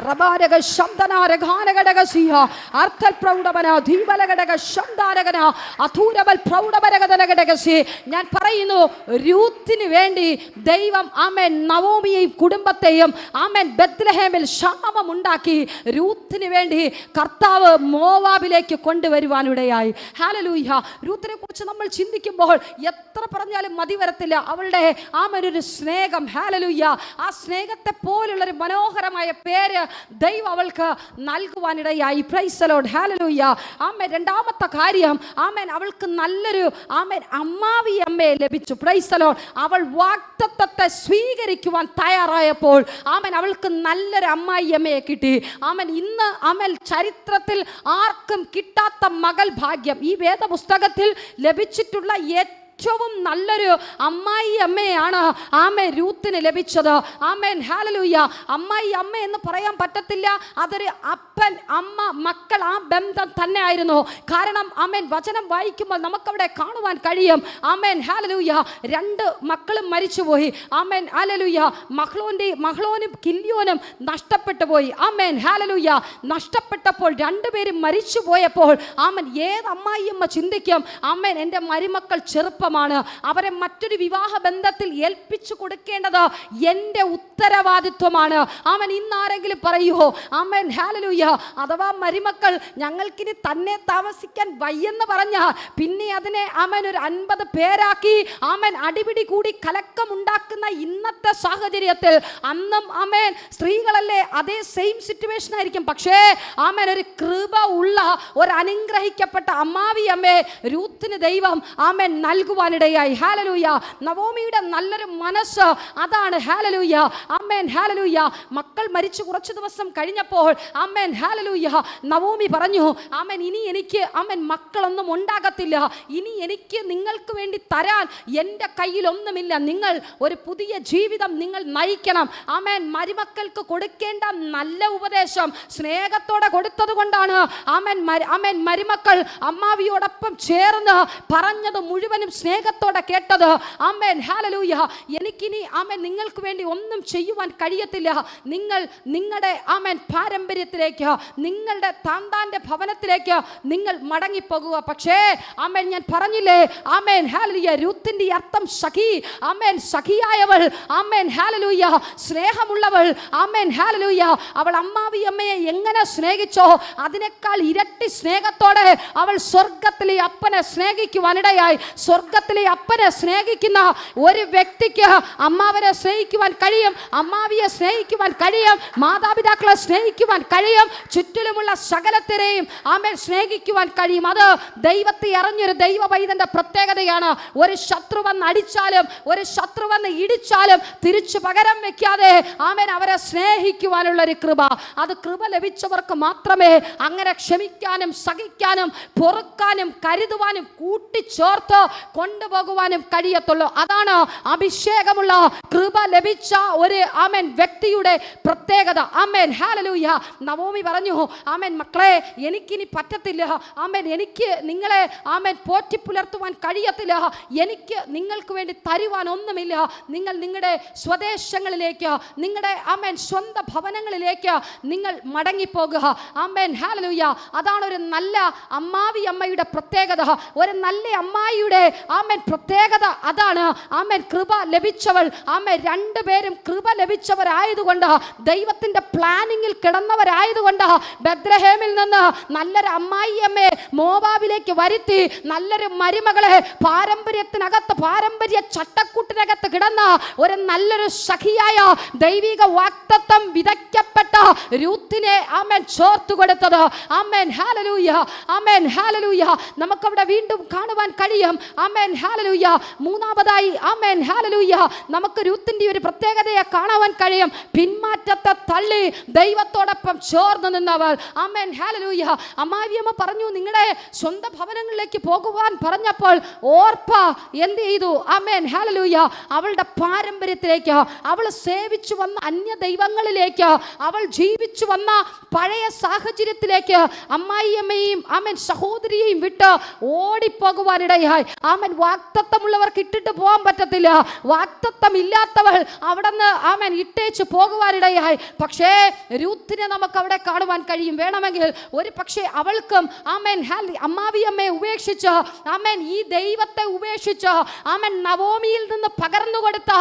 റബാരക ശബ്ദനാര ഗാനഘടകസിയ അർത്ഥൽ പ്രൗഢവന ദീപലഘടക ശബ്ദാരകന അധൂരബൽ പ്രൗഢവരകടകസി. ഞാൻ പറയുന്നു, രൂത്തിന് വേണ്ടി ദൈവം ആമേൻ നവോമിയെയും കുടുംബത്തെയും ആമേൻ ബത്ലഹേമിൽ ക്ഷാമമുണ്ടാക്കി. രൂത്തിന് വേണ്ടി കർത്താവ് മോവാബിലേക്ക് കൊണ്ടുവരുവാനിടയായി. ഹല്ലേലൂയ. രൂത്തിനെ കുറിച്ച് നമ്മൾ ചിന്തിക്കുമ്പോൾ എത്ര പറഞ്ഞാലും മതി വരത്തില്ല. അവളുടെ ആമേൻ ഒരു സ്നേഹം. ഹല്ലേലൂയ. ആ സ്നേഹത്തെ പോലുള്ളൊരു മനോഹരമായ പേര് ദൈവം അവൾക്ക് നൽകുവാനിടയായി. Praise the Lord. ഹല്ലേലൂയ. ആമേൻ. രണ്ടാമത്തെ കാര്യം, ആമേൻ, അവൾക്ക് നല്ലൊരു ആമേൻ അമ്മാവി അമ്മയെ ലഭിച്ചു. Praise the Lord. അവൾ വാഗ്ദത്തത്തെ സ്വീകരിക്കുവാൻ തയ്യാറായപ്പോൾ ആമേൻ അവൾക്ക് നല്ലൊരു അമ്മായി അമ്മയെ കിട്ടി. ആമേൻ. ഇന്ന് ആമേൻ ചരിത്രത്തിൽ ആർക്കും കിട്ടാത്ത മകൾ ഭാഗ്യം ഈ വേദപുസ്തകത്തിൽ ലഭിച്ചിട്ടുള്ള ഏറ്റവും നല്ലൊരു അമ്മായി അമ്മയാണ് ആമേൻ രൂത്തിന് ലഭിച്ചത്. Amen hallelujah. അമ്മായി അമ്മ എന്ന് പറയാൻ പറ്റത്തില്ല. അതൊരു അപ്പൻ അമ്മ മക്കൾ ആ ബന്ധം തന്നെ ആയിരുന്നു. കാരണം ആമേൻ വചനം വായിക്കുമ്പോൾ നമുക്കവിടെ കാണുവാൻ കഴിയും. Amen hallelujah. രണ്ട് മക്കളും മരിച്ചുപോയി. Amen hallelujah. മഹ്ലോനും കില്യോനും നഷ്ടപ്പെട്ടു പോയി. Amen hallelujah. നഷ്ടപ്പെട്ടപ്പോൾ രണ്ടുപേരും മരിച്ചു പോയപ്പോൾ ആമേൻ ഏത് അമ്മായിയമ്മ ചിന്തിക്കും, ആമേൻ എൻ്റെ മരുമക്കൾ ചെറുപ്പം, അവരെ മറ്റൊരു വിവാഹ ബന്ധത്തിൽ ഏൽപ്പിച്ചു കൊടുക്കേണ്ടത് എൻ്റെ ഉത്തരവാദിത്വമാണ്. ആമേൻ. ഇന്നാരെങ്കിലും പറയുമോ ആമേൻ ഹല്ലേലൂയ, അഥവാ മരുമക്കൾ ഞങ്ങൾക്കിനി തന്നെ താമസിക്കാൻ വയ്യെന്ന് പറഞ്ഞ പിന്നെ അതിനെ ആമേൻ ഒരു 50 പേരാക്കി ആമേൻ അടിപിടി കൂടി കലക്കമുണ്ടാക്കുന്ന ഇന്നത്തെ സാഹചര്യത്തിൽ അന്നും ആമേൻ സ്ത്രീകളല്ലേ അതേ സെയിം സിറ്റുവേഷൻ ആയിരിക്കും. പക്ഷേ ആമേൻ ഒരു കൃപ ഉള്ള ഒരു അനുഗ്രഹിക്കപ്പെട്ട അമ്മാവി അമ്മയെ രൂത്തിന് ദൈവം ആമേൻ നൽകുവാനിടയായി. ഹല്ലേലൂയ. നവോമിയുടെ നല്ലൊരു മനസ്സ് അതാണ്. ഹല്ലേലൂയ. ആമേൻ ഹല്ലേലൂയ. മക്കൾ മരിച്ചു കുറച്ച് ദിവസം കഴിഞ്ഞപ്പോൾ ആമേൻ ഹല്ലേലൂയ നവോമി പറഞ്ഞു, ആമേൻ ഇനി എനിക്ക് ആമേൻ മക്കളൊന്നും ഉണ്ടാകത്തില്ല. ഇനി എനിക്ക് നിങ്ങൾക്ക് വേണ്ടി തരാൻ എൻ്റെ കയ്യിലൊന്നുമില്ല. നിങ്ങൾ ഒരു പുതിയ ജീവിതം നിങ്ങൾ നയിക്കണം. ആമേൻ. മരുമക്കൾക്ക് കൊടുക്കേണ്ട നല്ല ഉപദേശം സ്നേഹത്തോടെ കൊടുത്തത് കൊണ്ടാണ് ആമേൻ മരുമക്കൾ അമ്മാവിയോടൊപ്പം ചേർന്ന് പറഞ്ഞത് മുഴുവനും സ്നേഹത്തോടെ കേട്ടത്. Amen hallelujah. എനിക്കിനി ആമേൻ നിങ്ങൾക്ക് വേണ്ടി ഒന്നും ചെയ്യുവാൻ കഴിയത്തില്ല. നിങ്ങൾ നിങ്ങളുടെ ആമേൻ പാരമ്പര്യത്തിലേക്ക്, നിങ്ങളുടെ താന്താന്റെ ഭവനത്തിലേക്ക് നിങ്ങൾ മടങ്ങിപ്പോകുക. പക്ഷേ ആമേൻ ഞാൻ പറഞ്ഞില്ലേ, ആമേൻ ഹല്ലേലൂയ, രൂത്തിന്റെ അർത്ഥം സഖി. ആമേൻ സഖിയായവൾ. Amen hallelujah. സ്നേഹമുള്ളവൾ. Amen hallelujah. അവൾ അമ്മാവി അമ്മയെ എങ്ങനെ സ്നേഹിച്ചോ അതിനേക്കാൾ ഇരട്ടി സ്നേഹത്തോടെ അവൾ സ്വർഗത്തിലെ അപ്പനെ സ്നേഹിക്കുവാനിടയായി. സ്വർഗത്തിലെ അപ്പനെ സ്നേഹിക്കുന്ന ഒരു വ്യക്തിക്ക് അമ്മാവനെ സ്നേഹിക്കുവാൻ കഴിയും, അമ്മാവിയെ സ്നേഹിക്കുവാൻ കഴിയും, മാതാപിതാക്കളെ സ്നേഹിക്കുവാൻ കഴിയും, ചുറ്റിലുമുള്ള സകലത്തിനെയും ആമേൻ സ്നേഹിക്കുവാൻ കഴിയും. അത് ദൈവത്തെ അറിഞ്ഞൊരു ദൈവ പൈതന്റെ പ്രത്യേകതയാണ്. ഒരു ശത്രു വന്ന് അടിച്ചാലും ഒരു ശത്രു വന്ന് ഇടിച്ചാലും തിരിച്ചു പകരം വെക്കാതെ ആമേൻ അവരെ സ്നേഹിക്കുവാനുള്ള ഒരു കൃപ, അത് കൃപ ലഭിച്ചവർക്ക് മാത്രമേ അങ്ങനെ ക്ഷമിക്കാനും സഹിക്കാനും പൊറുക്കാനും കരുതുവാനും കൂട്ടിച്ചേർത്ത് കൊണ്ടുപോകുവാനും കഴിയത്തുള്ളൂ. അതാണ് അഭിഷേകമുള്ള കൃപ ലഭിച്ച ഒരു ആമേൻ വ്യക്തിയുടെ പ്രത്യേകത. Amen hallelujah. നവോമി പറഞ്ഞു, ആമേൻ മക്കളെ എനിക്കിനി പറ്റത്തില്ല. ആമേൻ എനിക്ക് നിങ്ങളെ ആമേൻ പോറ്റി പുലർത്തുവാൻ കഴിയത്തില്ല. എനിക്ക് നിങ്ങൾക്ക് വേണ്ടി തരുവാൻ ഒന്നുമില്ല. നിങ്ങൾ നിങ്ങളുടെ സ്വദേശങ്ങളിലേക്ക്, നിങ്ങളുടെ ആമേൻ സ്വന്തം ഭവനങ്ങളിലേക്ക് നിങ്ങൾ മടങ്ങിപ്പോകുക. Amen hallelujah. അതാണ് ഒരു നല്ല അമ്മാവി അമ്മയുടെ പ്രത്യേകത. ഒരു നല്ല അമ്മായിയുടെ ആമേൻ പ്രത്യേകത അതാണ്. ആമേൻ കൃപ ലഭിച്ചവൾ. ആമേൻ രണ്ടുപേരും കൃപ ലഭിച്ചവരായതുകൊണ്ട്, ദൈവത്തിന്റെ പ്ലാനിങ്ങിൽ കിടന്നവരായതുകൊണ്ട് ബത്ലഹേമിൽ നിന്ന് നല്ലൊരു അമ്മായി അമ്മയെ മോവാബിലേക്ക് വരുത്തി നല്ലൊരു മരുമകളെ പാരമ്പര്യത്തിനകത്ത്, പാരമ്പര്യ ചട്ടക്കൂട്ടിനകത്ത് കിടന്ന ഒരു നല്ലൊരു സഖിയായ ദൈവിക വാഗ്ദത്തം വിതയ്ക്കപ്പെട്ട രൂത്തിനെ ആമേൻ ചേർത്തു കൊടുത്തത്. Amen hallelujah. ആമേൻ ഹല്ലേലൂയ. നമുക്കവിടെ വീണ്ടും കാണുവാൻ കഴിയും. ആമേൻ ആമേൻ ഹല്ലേലൂയ. മൂന്നാമതായി ആമേൻ ഹല്ലേലൂയ, നമുക്ക് രൂത്തിന്റെ ഒരു പ്രത്യേകതയെ കാണുവാൻ കഴിയും. പിന്മാറ്റത്തെ തള്ളി ദൈവത്തോടൊപ്പം ചേർന്ന് നിന്നവൾ. Amen hallelujah. അമ്മാവിയമ്മ പറഞ്ഞു, നിങ്ങളുടെ സ്വന്തം ഭവനങ്ങളിലേക്ക് പോകുവാൻ പറഞ്ഞപ്പോൾ ഓർപ്പ എന്ത് ചെയ്തു? Amen hallelujah. അവളുടെ പാരമ്പര്യത്തിലേക്ക്, അവൾ സേവിച്ചു വന്ന അന്യ ദൈവങ്ങളിലേക്ക്, അവൾ ജീവിച്ചു വന്ന പഴയ സാഹചര്യത്തിലേക്ക് അമ്മായിയമ്മയും ആമേൻ സഹോദരിയെയും വിട്ട് ഓടിപ്പോകുവാനിടയായി. ആമേൻ വാഗ്ദത്തമുള്ളവർക്ക് ഇട്ടിട്ട് പോകാൻ പറ്റത്തില്ല. വാഗ്ദത്തം ഇല്ലാത്തവൾ അവിടുന്ന് ആമേൻ ഇട്ടേച്ച് പോകുവാനിടയായി. പക്ഷേ രൂത്തിനെ നമുക്ക് അവിടെ കാണുവാൻ കഴിയും. വേണമെങ്കിൽ ഒരു പക്ഷേ അവൾക്കും ആമേൻ അമ്മാവിയമ്മയെ ഉപേക്ഷിച്ച്, ആമേൻ ഈ ദൈവത്തെ ഉപേക്ഷിച്ച്, ആമേൻ നവോമിയിൽ നിന്ന് പകർന്നു കൊടുത്ത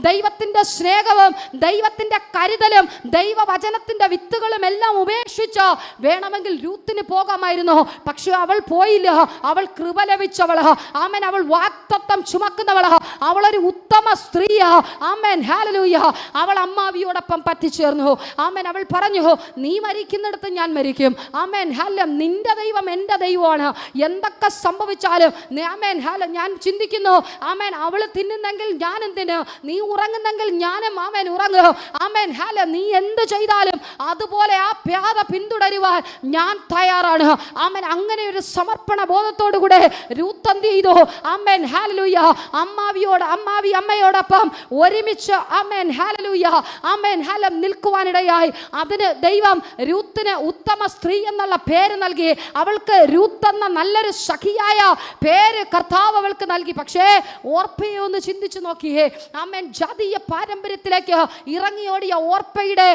ദൈവത്തിന്റെ സ്നേഹവും ദൈവത്തിന്റെ കരുതലും ദൈവവചനത്തിന്റെ വിത്തുകളും എല്ലാം ഉപേക്ഷിച്ച് വേണമെങ്കിൽ രൂത്തിന് പോകാമായിരുന്നു. പക്ഷെ അവൾ പോയില്ല. അവൾ കൃപ ലഭിച്ചവള്. ആമേൻ അവൾ വാഗ്ദത്തം ചുമക്കുന്നവള്. അവളൊരു ഉത്തമ സ്ത്രീയാ. Amen hallelujah. അവൾ അമ്മാവിയോടൊപ്പം പറ്റിച്ചേർന്നു. ആമേൻ അവൾ പറഞ്ഞു, നീ മരിക്കുന്നിടത്ത് ഞാൻ മരിക്കും. Amen hallelujah. നിന്റെ ദൈവം എൻ്റെ ദൈവമാണ്. എന്തൊക്കെ സംഭവിച്ചാലും ആമേൻ ഹല്ലേലൂയ. ഞാൻ ചിന്തിക്കുന്നു, ആമേൻ അവൾ തിന്നുന്നെങ്കിൽ ഞാൻ എന്തിന്, നീ ഉറങ്ങുന്നെങ്കിൽ ഞാനും ആമേൻ ഉറങ്ങും. Amen hallelujah. നീ എന്ത് ചെയ്താലും അതുപോലെ ആ പാത പിന്തുടരുവാൻ ഞാൻ തയ്യാറാണ്. ആമേൻ അങ്ങനെ ഒരു സമർപ്പണ ബോധത്തോടു കൂടെ രൂത്ത് എന്ത് ചെയ്തു? Amen hallelujah. അമ്മയോടൊപ്പം ഒരുമിച്ച് ആമേൻ ഹല്ലേലൂയ ആമേൻ ഹല്ലേലൂയ നിൽക്കുവാനിടയായി. അതിന് ദൈവം രൂത്തിന് ഉത്തമ സ്ത്രീ എന്നുള്ള പേര് നൽകി. അവൾക്ക് രൂത്ത് എന്ന നല്ലൊരു സഖിയായ പേര് കർത്താവ് അവൾക്ക് നൽകി. പക്ഷേ ഓർപ്പയെ ഒന്ന് ചിന്തിച്ചു നോക്കിയേ. ആമേൻ ജാതീയ പാരമ്പര്യത്തിലേക്ക് ഇറങ്ങിയോടിയ ഓർപ്പയുടെ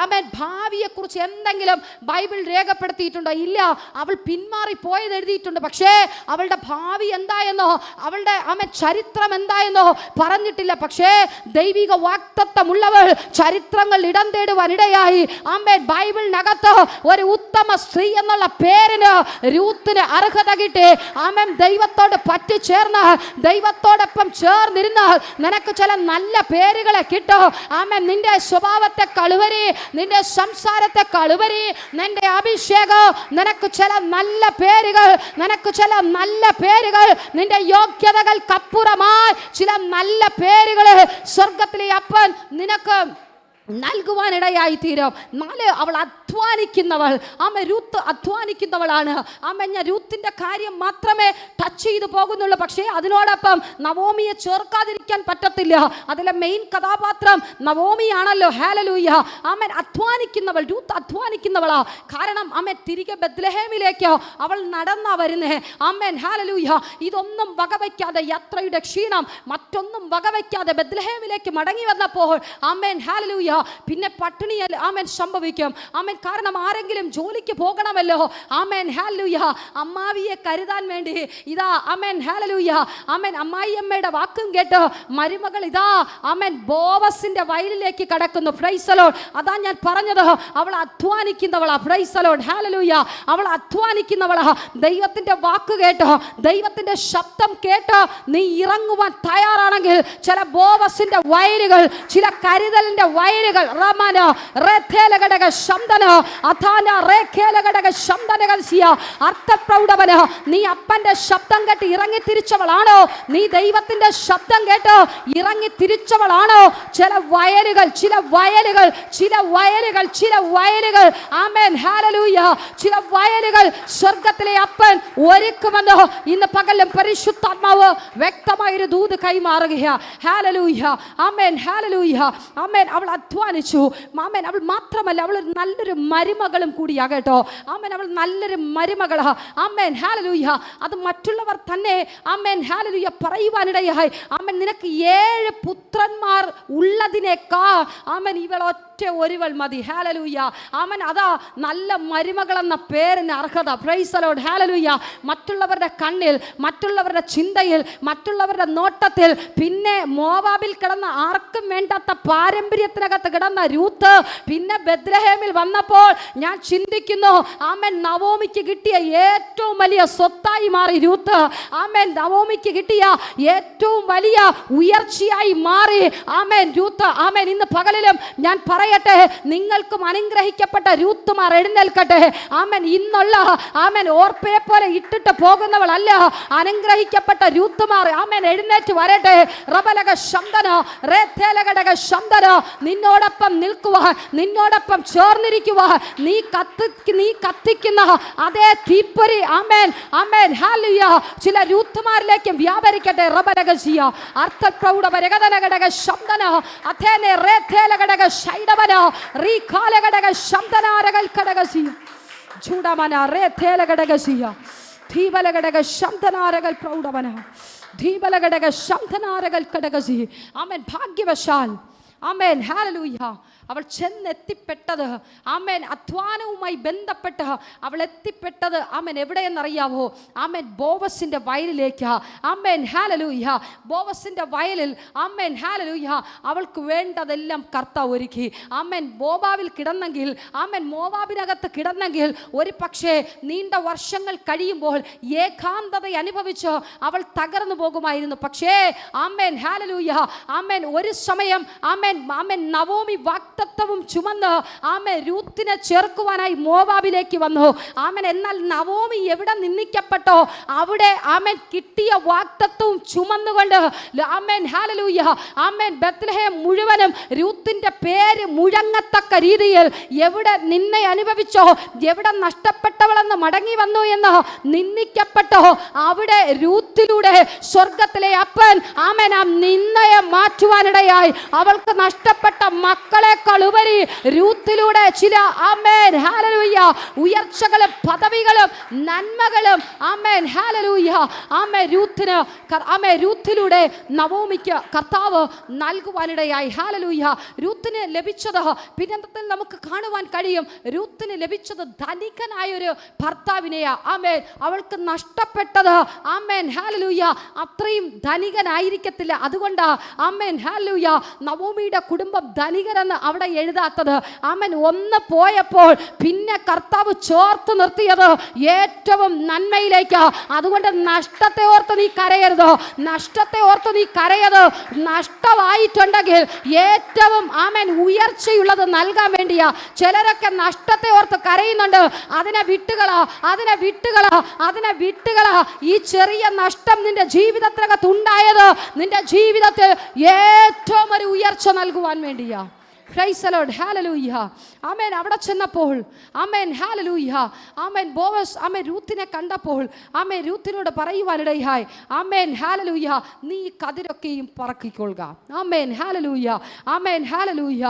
ആമേൻ ഭാവിയെ കുറിച്ച് എന്തെങ്കിലും ബൈബിൾ രേഖപ്പെടുത്തിയിട്ടുണ്ടോ? ഇല്ല. അവൾ പിന്മാറി പോയത് എഴുതിയിട്ടുണ്ട്. പക്ഷേ അവളുടെ ഭാവി എന്തായെന്നോ, അവളുടെ ആമേൻ ചരിത്രം എന്തായെന്നോ പറഞ്ഞിട്ടില്ല. പക്ഷേ ദൈവിക വാഗ്ദത്തമുള്ളവൾ ചരിത്രങ്ങൾ ഇടം തേടുവാൻ ഇടയായി. ആമേൻ ബൈബിളിനകത്ത് ഒരു ഉത്തമ സ്ത്രീ എന്നുള്ള പേരിന് രൂത്തിന് അർഹത കിട്ടി. ആമേൻ ദൈവത്തോട് പറ്റിച്ചേർന്ന് ദൈവത്തോടൊപ്പം ചേർന്നിരുന്നാൽ നിനക്ക് ചില നല്ല പേരുകളെ കിട്ടും. ആമേൻ നിന്റെ സ്വഭാവത്തെ കളുവരി, നിന്റെ സംസാരത്തെ കളുവരി, നിന്റെ അഭിഷേകം, നിനക്ക് ചില നല്ല പേരുകൾ, നിനക്ക് ചില നല്ല പേരുകൾ, നിന്റെ യോഗ്യതകൾക്കപ്പുറമായി ചില നല്ല പേരുകൾ സ്വർഗത്തിലെ അപ്പൻ നിനക്ക് നൽകുവാനിടയായി തീരും. 4 അവൾ അധ്വാനിക്കുന്നവൾ. ആമ രൂത്ത് അധ്വാനിക്കുന്നവളാണ്. ആമ ഞാൻ രൂത്തിന്റെ കാര്യം മാത്രമേ ടച്ച് ചെയ്തു പോകുന്നുള്ളൂ. പക്ഷേ അതിനോടൊപ്പം നവോമിയെ ചേർക്കാതിരിക്കാൻ പറ്റത്തില്ല. അതിലെ മെയിൻ കഥാപാത്രം നവോമിയാണല്ലോ. ഹല്ലേലൂയ. ആമേൻ അധ്വാനിക്കുന്നവൾ, രൂത്ത് അധ്വാനിക്കുന്നവളാ. കാരണം ആമേൻ തിരികെ ബത്ലഹേമിലേക്ക് അവൾ നടന്നാ വരുന്നേ. Amen hallelujah. ഇതൊന്നും വകവയ്ക്കാതെ, യാത്രയുടെ ക്ഷീണം മറ്റൊന്നും വകവയ്ക്കാതെ ബത്ലഹേമിലേക്ക് മടങ്ങി വന്നപ്പോൾ ആമേൻ ഹല്ലേലൂയ പിന്നെ പട്ടിണിയിൽ ആമേൻ സംഭവിക്കും. ആമേൻ കാരണം ആരെങ്കിലും ജോലിക്ക് പോകണമല്ലോ. Amen hallelujah. അമ്മാവിയെ കരുതാൻ വേണ്ടി ഇതാ ആമേൻ ഹല്ലേലൂയ ആമേൻ അമ്മായിയമ്മയുടെ വാക്കും കേട്ട് മരുമകൾ ഇതാ ആമേൻ ബോവസിന്റെ വയലിലേക്ക് കടക്കുന്നു. Praise the Lord. അതാ ഞാൻ പറഞ്ഞത്, അവൾ അധ്വാനിക്കുന്നവളാ. Praise the Lord. ഹല്ലേലൂയ. അവൾ അധ്വാനിക്കുന്നവളാ. ദൈവത്തിന്റെ വാക്ക് കേട്ട്, ദൈവത്തിന്റെ ശബ്ദം കേട്ട് നീ ഇറങ്ങുവാൻ തയ്യാറാണെങ്കിൽ ചില ബോവസിന്റെ വയലുകൾ, ചില കരുതലിന്റെ വയലുകൾ റമന റേഖേലഘടക ശബ്ദന അഥാന റേഖേലഘടക ശബ്ദനകൽസിയ അർത്ഥപ്രൗഢവന. നീ അപ്പന്റെ ശബ്ദം കേട്ട് ഇറങ്ങി തിരിച്ചവളാണോ? നീ ദൈവത്തിന്റെ ശബ്ദം കേട്ട് ഇറങ്ങി തിരിച്ചവളാണോ? ചില വയലുകൾ, ചില വയലുകൾ, ചില വയലുകൾ, ചില വയലുകൾ ആമേൻ ഹല്ലേലൂയ. ചില വയലുകൾ സ്വർഗത്തിലെ അപ്പൻ ഒരുക്കുമെന്ന് ഇന്ന് പകലും പരിശുദ്ധാത്മാവ് വ്യക്തമായൊരു ദൂത് കൈമാറുകയാ. ഹല്ലേലൂയ ആമേൻ ഹല്ലേലൂയ ആമേൻ. അവൾ അധ്വാനിച്ചു. ആമേൻ അവൾ മാത്രമല്ല, അവൾ നല്ലൊരു മരുമകളും കൂടിയാ കേട്ടോ. ആമേൻ അവൾ നല്ലൊരു മരുമകളാ. Amen hallelujah. അത് മറ്റുള്ളവർ തന്നെ ആമേൻ ഹല്ലേലൂയ പറയുവാനിടയായി. ആമേൻ നിനക്ക് 7 പുത്രന്മാർ ഉള്ളതിനേക്കാൾ ആമേൻ ഇവൾ ഒറ്റ ഒരുവൾ മതി. ഹല്ലേലൂയ ആമേൻ. അതാ നല്ല മരുമകൾ എന്ന പേരിന് അർഹത. Price the Lord. ഹല്ലേലൂയ. മറ്റുള്ളവരുടെ കണ്ണിൽ, മറ്റുള്ളവരുടെ ചിന്തയിൽ, മറ്റുള്ളവരുടെ നോട്ടത്തിൽ പിന്നെ മോവാബിൽ കിടന്ന ആർക്കും വേണ്ടാത്ത പാരമ്പര്യത്തിനകത്ത് തൊഴുത്തിനകത്ത് കിടന്ന രൂത്ത് പിന്നെ ബെത്ലഹേമിൽ വന്നപ്പോൾ ഞാൻ ചിന്തിക്കുന്നു, ആമേൻ, നവോമിക്ക് കിട്ടിയ ഏറ്റവും വലിയ സ്വത്തായി മാറി രൂത്ത്. ആമേൻ, നവോമിക്ക് കിട്ടിയ ഏറ്റവും വലിയ ഉയർച്ചയായി മാറി. ആമേൻ, രൂത്ത്. ആമേൻ, ഇന്ന് പകലിലും ഞാൻ പറയട്ടെ, നിങ്ങൾക്കും അനുഗ്രഹിക്കപ്പെട്ട രൂത്തുമാർ എഴുന്നേൽക്കട്ടെ. ആമേൻ, ഇന്നുള്ള ആമേൻ ഓർപ്പയെ പോലെ ഇട്ടിട്ട് പോകുന്നവളല്ല, അനുഗ്രഹിക്കപ്പെട്ട രൂത്തുമാർ ആമേൻ എഴുന്നേറ്റ് വരട്ടെ. റബലക ശബ്ദന റേഥേലകടക ശബ്ദന നിന്നോടൊപ്പം നിൽക്കുവാൻ, നിന്നോടൊപ്പം ചേർന്നിരിക്കുവാൻ, നീ കത്തിക്കുന്ന അതേ തീപ്പൊരി ആമേൻ ആമേൻ ഹല്ലേലൂയ ചില രൂത്തുമാരിലേക്ക് വ്യാപരിക്കട്ടെ. റബലകസിയ അർത്ഥപ്രൗഢ വരകദനകടക ശബ്ദന അഥേനെ റേഥേലകടക ശൈഡവന റീഖാലകടക ശബ്ദനാരകൽ കടകസിയ ചൂടമന റേഥേലകടകസിയ ധീബലകടക ശബ്ദനാരകൽ പ്രൗഢവന ധീബലകടക ശബ്ദനാരകൽ കടകസി. ആമേൻ, ഭാഗ്യവശാൽ ആമേൻ ഹല്ലേലൂയ അവൾ ചെന്നെത്തിപ്പെട്ടത് ആമേൻ അധ്വാനവുമായി ബന്ധപ്പെട്ട് അവൾ എത്തിപ്പെട്ടത് ആമേൻ എവിടെയെന്നറിയാവോ? ആമേൻ, ബോവസിൻ്റെ വയലിലേക്ക്. Amen hallelujah. ബോവസിൻ്റെ വയലിൽ ആമേൻ ഹല്ലേലൂയ അവൾക്ക് വേണ്ടതെല്ലാം കർത്താവ് ഒരുക്കി. ആമേൻ, മോവാബിൽ കിടന്നെങ്കിൽ, ആമേൻ മോവാബിനകത്ത് കിടന്നെങ്കിൽ ഒരു പക്ഷേ നീണ്ട വർഷങ്ങൾ കഴിയുമ്പോൾ ഏകാന്തത അനുഭവിച്ച് അവൾ തകർന്നു പോകുമായിരുന്നു. പക്ഷേ ആമേൻ ഹല്ലേലൂയ ആമേൻ ഒരു സമയം ആമേൻ ആമേൻ നവോമി വാഗ്ദത്തവും ചുമന്ന് ആമേൻ രൂത്തിനെ ചേർക്കുവാനായി മോവാബിലേക്ക് വന്നു. ആമേൻ, എന്നാൽ നവോമി എവിടെ നിന്ദിക്കപ്പെട്ടോ അവിടെ ആമേൻ കിട്ടിയ വാഗ്ദത്തവും ചുമന്നുകൊണ്ട് ആമേൻ ഹല്ലേലൂയ ആമേൻ ബത്ലഹേം മുഴുവനും രൂത്തിന്റെ പേര് മുഴങ്ങത്തക്ക രീതിയിൽ എവിടെ നിന്നെ അനുഭവിച്ചോ, എവിടെ നഷ്ടപ്പെട്ടവളെന്ന് മടങ്ങി വന്നു എന്ന് നിന്ദിക്കപ്പെട്ടോ അവിടെ രൂത്തിലൂടെ സ്വർഗത്തിലെ അപ്പൻ ആമേൻ ആ നിന്നയെ മാറ്റുവാനിടയായി. അവൾക്ക് നഷ്ടപ്പെട്ട മക്കളെക്കാൾ ഉപരി രൂത്തിലൂടെ ചില ആമേൻ ഹല്ലേലൂയ ഉയർച്ചകളും പദവികളും നന്മകളും ആമേൻ ഹല്ലേലൂയ ആമേൻ രൂത്തിലൂടെ നവോമിക്ക് കർത്താവ് നൽകുവാനിടയായി. ഹല്ലേലൂയ. രൂത്തിന് ലഭിച്ചത് പിന്നത്തിൽ നമുക്ക് കാണുവാൻ കഴിയും. രൂത്തിന് ലഭിച്ചത് ധനികനായൊരു ഭർത്താവിനെയാ. ആമേൻ, അവൾക്ക് നഷ്ടപ്പെട്ടത് ആമേൻ ഹല്ലേലൂയ അത്രയും ധനികനായിരിക്കത്തില്ല. അതുകൊണ്ട് ആമേൻ ഹല്ലേലൂയ നവോമിയുടെ കുടുംബം ധനികരെന്ന് അവിടെ എഴുതാത്തത്. ആമേൻ, ഒന്ന് പോയപ്പോൾ പിന്നെ കർത്താവ് ചേർത്ത് നിർത്തിയത് ഏറ്റവും നന്മയിലേക്ക്. അതുകൊണ്ട് നഷ്ടത്തെ ഓർത്ത് നീ കരയരുത്, നഷ്ടത്തെ ഓർത്ത് നീ കരയത്. നഷ്ടമായിട്ടുണ്ടെങ്കിൽ ഏറ്റവും ആമേൻ ഉയർച്ചയുള്ളത് നൽകാൻ വേണ്ടിയാ. ചിലരൊക്കെ നഷ്ടത്തെ ഓർത്ത് കരയുന്നുണ്ട്. അതിനെ വിട്ടുകളാ. ഈ ചെറിയ നഷ്ടം നിന്റെ ജീവിതത്തിനകത്ത് ഉണ്ടായത് നിന്റെ ജീവിതത്തിൽ ഏറ്റവും ഒരു ഉയർച്ച നൽകുവാൻ വേണ്ടിയാ. Praise the Lord. Hallelujah. ആമേൻ, അവിടെ ചെന്നപ്പോൾ ആമേൻ ഹല്ലേലൂയ ആമേൻ ബോവസ് ആമേൻ രൂത്തിനെ കണ്ടപ്പോൾ ആമേൻ രൂത്തിനോട് പറയുവാനിടയായി. ആമേൻ ഹല്ലേലൂയ നീ കതിരൊക്കെയും പറക്കിക്കൊള്ളുക. ആമേൻ ഹല്ലേലൂയ ആമേൻ ഹല്ലേലൂയ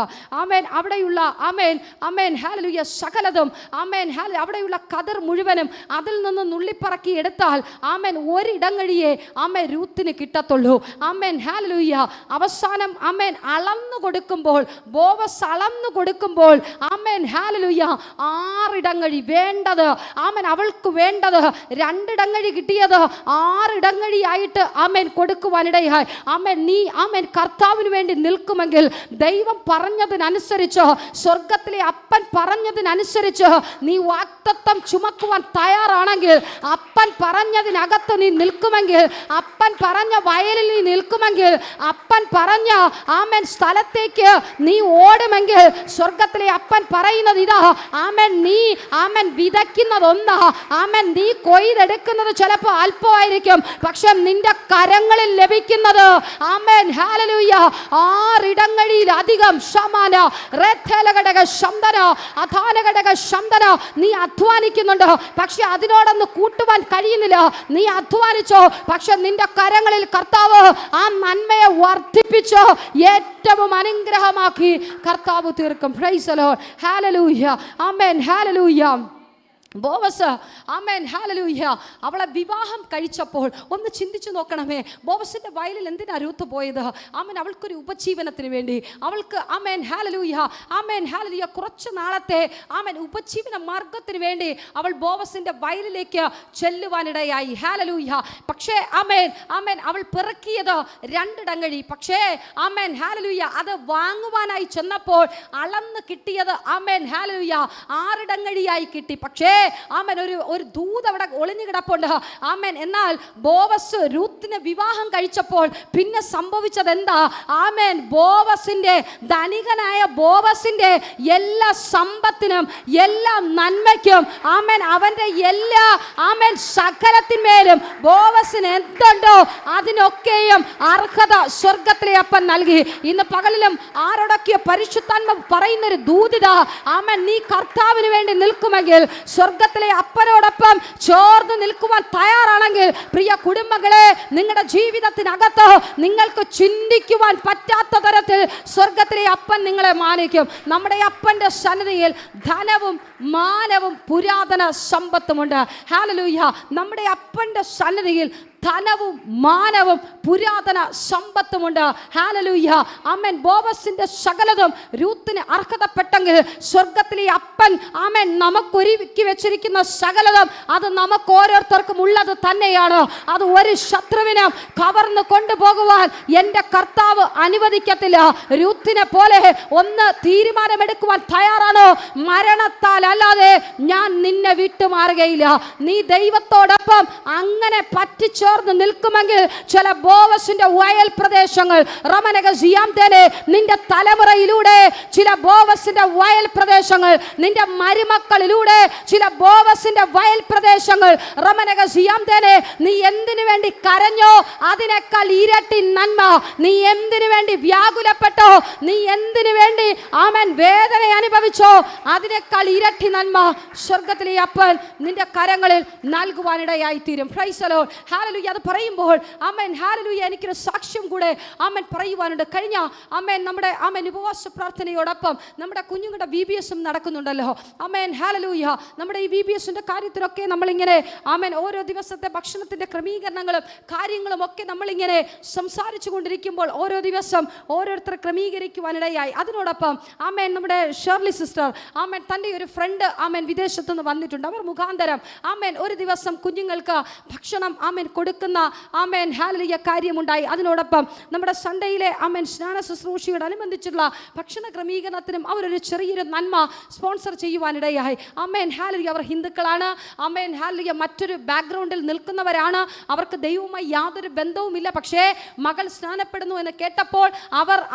ആമേൻ അവിടെയുള്ള ആമേൻ ആമേൻ ഹല്ലേലൂയ സകലതും ആമേൻ അവിടെയുള്ള കതിർ മുഴുവനും അതിൽ നിന്ന് നുള്ളിപ്പറക്കി എടുത്താൽ ആമേൻ ഒരിടങ്ങഴിയെ ആമേൻ രൂത്തിന് കിട്ടത്തുള്ളൂ. ആമേൻ ഹല്ലേലൂയ അവസാനം ആമേൻ അളന്നു കൊടുക്കുമ്പോൾ ബോവസ് അളന്നു കൊടുക്കുമ്പോൾ ആമേൻ ഹല്ലേലൂയ 6 ഇടങ്ങഴി വേണ്ടത് ആമേൻ അവൾക്ക് വേണ്ടത് 2 ഇടങ്ങഴി കിട്ടിയത് 6 ഇടങ്ങഴിയായിട്ട് ആമേൻ കൊടുക്കുവാനിടയായി. ആമേൻ, നീ ആമേൻ കർത്താവിന് വേണ്ടി നിൽക്കുമെങ്കിൽ ദൈവം പറഞ്ഞതിനനുസരിച്ച് സ്വർഗത്തിലെ അപ്പൻ പറഞ്ഞതിനനുസരിച്ച് നീ വാഗ്ദത്തം ചുമക്കുവാൻ തയ്യാറാണെങ്കിൽ, അപ്പൻ പറഞ്ഞതിനകത്ത് നീ നിൽക്കുമെങ്കിൽ, അപ്പൻ പറഞ്ഞ വയലിൽ നീ നിൽക്കുമെങ്കിൽ, അപ്പൻ പറഞ്ഞ ആമേൻ സ്ഥലത്തേക്ക് നീ ഓടുമെങ്കിൽ സ്വർഗത്തിലെ അപ്പൻ പറയുന്നത് ഇതാ. ആമേൻ, നീ ആമേൻ വിതയ്ക്കുന്നതൊന്നാ. ആമേൻ, നീ കൊയ്തെടുക്കുന്നത് ചിലപ്പോൾ അല്പമായിരിക്കും, പക്ഷെ നിന്റെ കരങ്ങളിൽ ലഭിക്കുന്നത് ആമേൻ ഹല്ലേലൂയ 6 ഇടങ്ങളിലധികം ശമാന റേഥേലകടക ശബ്ദന അധാനകടക ശബ്ദന. നീ അധ്വാനിക്കുന്നുണ്ട്, പക്ഷെ അതിനോടൊന്ന് കൂട്ടുവാൻ കഴിയുന്നില്ല. നീ അധ്വാനിച്ചോ, പക്ഷെ നിന്റെ കരങ്ങളിൽ കർത്താവ് ആ നന്മയെ വർദ്ധിപ്പിച്ചോ ഏറ്റവും അനുഗ്രഹമാക്കി കർത്താവ് തീർക്കും. Price the Lord. ഹല്ലേലൂയ ആമേൻ ഹല്ലേലൂയ. ബോവസ് ആമേൻ ഹല്ലേലൂയ, അവളെ വിവാഹം കഴിച്ചപ്പോൾ ഒന്ന് ചിന്തിച്ചു നോക്കണമേ, ബോവസിന്റെ വയലിൽ എന്തിനാ രൂത്ത് പോയത്? ആമേൻ, അവൾക്കൊരു ഉപജീവനത്തിന് വേണ്ടി, അവൾക്ക് ആമേൻ ഹല്ലേലൂയ, ആമേൻ ഹല്ലേലൂയ, കുറച്ച് നാളത്തെ ആമേൻ ഉപജീവന മാർഗത്തിന് വേണ്ടി അവൾ ബോവസിന്റെ വയലിലേക്ക് ചെല്ലുവാനിടയായി. ഹല്ലേലൂയ. പക്ഷേ ആമേൻ ആമേൻ അവൾ പിറക്കിയത് 2 ഡങ്ങഴി. പക്ഷേ ആമേൻ ഹല്ലേലൂയ, അത് വാങ്ങുവാനായി ചെന്നപ്പോൾ അളന്ന് കിട്ടിയത് ആമേൻ ഹല്ലേലൂയ 6 ഡങ്ങഴിയായി കിട്ടി. പക്ഷേ ആമേൻ ഒരു ദൂത് അവിടെ ഒളിഞ്ഞു കിടപ്പുണ്ട്. ആമേൻ. എന്നാൽ ബോവസ് രൂത്തിനെ വിവാഹം കഴിച്ചപ്പോൾ പിന്നെ സംഭവിച്ചത് എന്താ? ആമേൻ, ബോവസിന്റെ ധനികനായ ബോവസിന്റെ എല്ലാ സമ്പത്തിനും എല്ലാ നന്മയ്ക്കും ആമേൻ അവന്റെ എല്ലാ ആമേൻ സകലത്തിന്മേലും ബോവസിന് എന്തുണ്ടോ അതിനൊക്കെയും അർഹത സ്വർഗത്തിലെ അപ്പൻ നൽകി. ഇന്ന് പകലിലും ആരോടൊക്കെ പരിശുദ്ധാത്മ പറയുന്നൊരു ദൂതിത, ആമേൻ, നീ കർത്താവിന് വേണ്ടി നിൽക്കുമെങ്കിൽ, സ്വർഗത്തിലെ അപ്പനോടൊപ്പം ചേർന്ന് നിൽക്കുവാൻ തയ്യാറാണെങ്കിൽ, പ്രിയ കുടുംബങ്ങളെ, നിങ്ങളുടെ ജീവിതത്തിനകത്ത് നിങ്ങൾക്ക് ചിന്തിക്കുവാൻ പറ്റാത്ത തരത്തിൽ സ്വർഗത്തിലെ അപ്പൻ നിങ്ങളെ മാനിക്കും. നമ്മുടെ അപ്പന്റെ സന്നിധിയിൽ ധനവും മാനവും പുരാതന സമ്പത്തുമുണ്ട്. ഹല്ലേലൂയ. നമ്മുടെ അപ്പന്റെ സന്നിധിയിൽ ധനവും മാനവും പുരാതന സമ്പത്തുമുണ്ട്. ഹല്ലേലൂയ. ആമേൻ. ബോവസിന്റെ സകലതും രൂത്തിന് അർഹതപ്പെട്ടെങ്കിൽ, സ്വർഗത്തിലെ അപ്പൻ ആമേൻ നമുക്കൊരുക്കി വെച്ചിരിക്കുന്ന സകലതും അത് നമുക്ക് ഓരോരുത്തർക്കും ഉള്ളത് തന്നെയാണ്. അത് ഒരു ശത്രുവിനും കവർന്നു കൊണ്ടുപോകുവാൻ എൻ്റെ കർത്താവ് അനുവദിക്കത്തില്ല. രൂത്തിനെ പോലെ ഒന്ന് തീരുമാനമെടുക്കുവാൻ തയ്യാറാണോ? മരണത്താൽ അല്ലാതെ ഞാൻ നിന്നെ വിട്ടുമാറുകയില്ല. നീ ദൈവത്തോടൊപ്പം അങ്ങനെ പറ്റിച്ചേർന്ന് നിൽക്കുമെങ്കിൽ, ചില ബോവസിന്റെ വയൽ പ്രദേശങ്ങൾ നിന്റെ തലമുറയിലൂടെ, ചില ബോവസിന്റെ വയൽ പ്രദേശങ്ങൾ നിന്റെ മരുമക്കളിലൂടെ, ചില ബോവസിന്റെ വയൽ പ്രദേശങ്ങൾ നീ എന്തിനു വേണ്ടി കരഞ്ഞോ അതിനേക്കാൾ ഇരട്ടി നന്മ, നീ എന്തിനു വേണ്ടി വ്യാകുലപ്പെട്ടോ, നീ എന്തിനു വേണ്ടി ആമേൻ വേദന അനുഭവിച്ചോ അതിനേക്കാൾ ഇരട്ടി നന്മ സ്വർഗത്തിലെ അപ്പൻ നിന്റെ കരങ്ങളിൽ നൽകുവാനിടയായി തീരും. Price the Lord. ഹല്ലേലൂയ. അത് പറയുമ്പോൾ ആമേൻ ഹല്ലേലൂയ, എനിക്കൊരു സാക്ഷ്യം കൂടെ ആമേൻ പറയുവാനുണ്ട്. കഴിഞ്ഞ ആമേൻ നമ്മുടെ ആമേൻ ഉപവാസ പ്രാർത്ഥനയോടൊപ്പം നമ്മുടെ കുഞ്ഞുങ്ങളുടെ VBS നടക്കുന്നുണ്ടല്ലോ. Amen hallelujah. നമ്മുടെ ഈ VBSന്റെ കാര്യത്തിലൊക്കെ നമ്മളിങ്ങനെ ആമേൻ ഓരോ ദിവസത്തെ ഭക്ഷണത്തിന്റെ ക്രമീകരണങ്ങളും കാര്യങ്ങളും ഒക്കെ നമ്മളിങ്ങനെ സംസാരിച്ചു കൊണ്ടിരിക്കുമ്പോൾ ഓരോ ദിവസം ഓരോരുത്തർ ക്രമീകരിക്കുവാനിടയായി. അതിനോടൊപ്പം ആമേൻ നമ്മുടെ ഷേർലി സിസ്റ്റർ ആമേൻ തൻ്റെ ഒരു ഫ്രണ്ട് ആമേൻ വിദേശത്തു നിന്ന് വന്നിട്ടുണ്ട്. അവർ മുഖാന്തരം ആമേൻ ഒരു ദിവസം കുഞ്ഞുങ്ങൾക്ക് ഭക്ഷണം ആമേൻ കൊടുക്കുന്ന ആമേൻ ഹല്ലേലൂയ കാര്യമുണ്ടായി. അതിനോടൊപ്പം നമ്മുടെ സൺഡേയിലെ ആമേൻ സ്നാന ശുശ്രൂഷയോടനുബന്ധിച്ചുള്ള ഭക്ഷണ ക്രമീകരണത്തിനും അവരൊരു ചെറിയൊരു നന്മ സ്പോൺസർ ചെയ്യുവാനിടയായി. ആമേൻ ഹല്ലേലൂയ. അവർ ഹിന്ദുക്കളാണ്. ആമേൻ ഹല്ലേലൂയ. മറ്റൊരു ബാക്ക്ഗ്രൗണ്ടിൽ നിൽക്കുന്നവരാണ്. അവർക്ക് ദൈവവുമായി യാതൊരു ബന്ധവുമില്ല. പക്ഷേ മകൾ സ്നാനപ്പെടുന്നു എന്ന് കേട്ടപ്പോൾ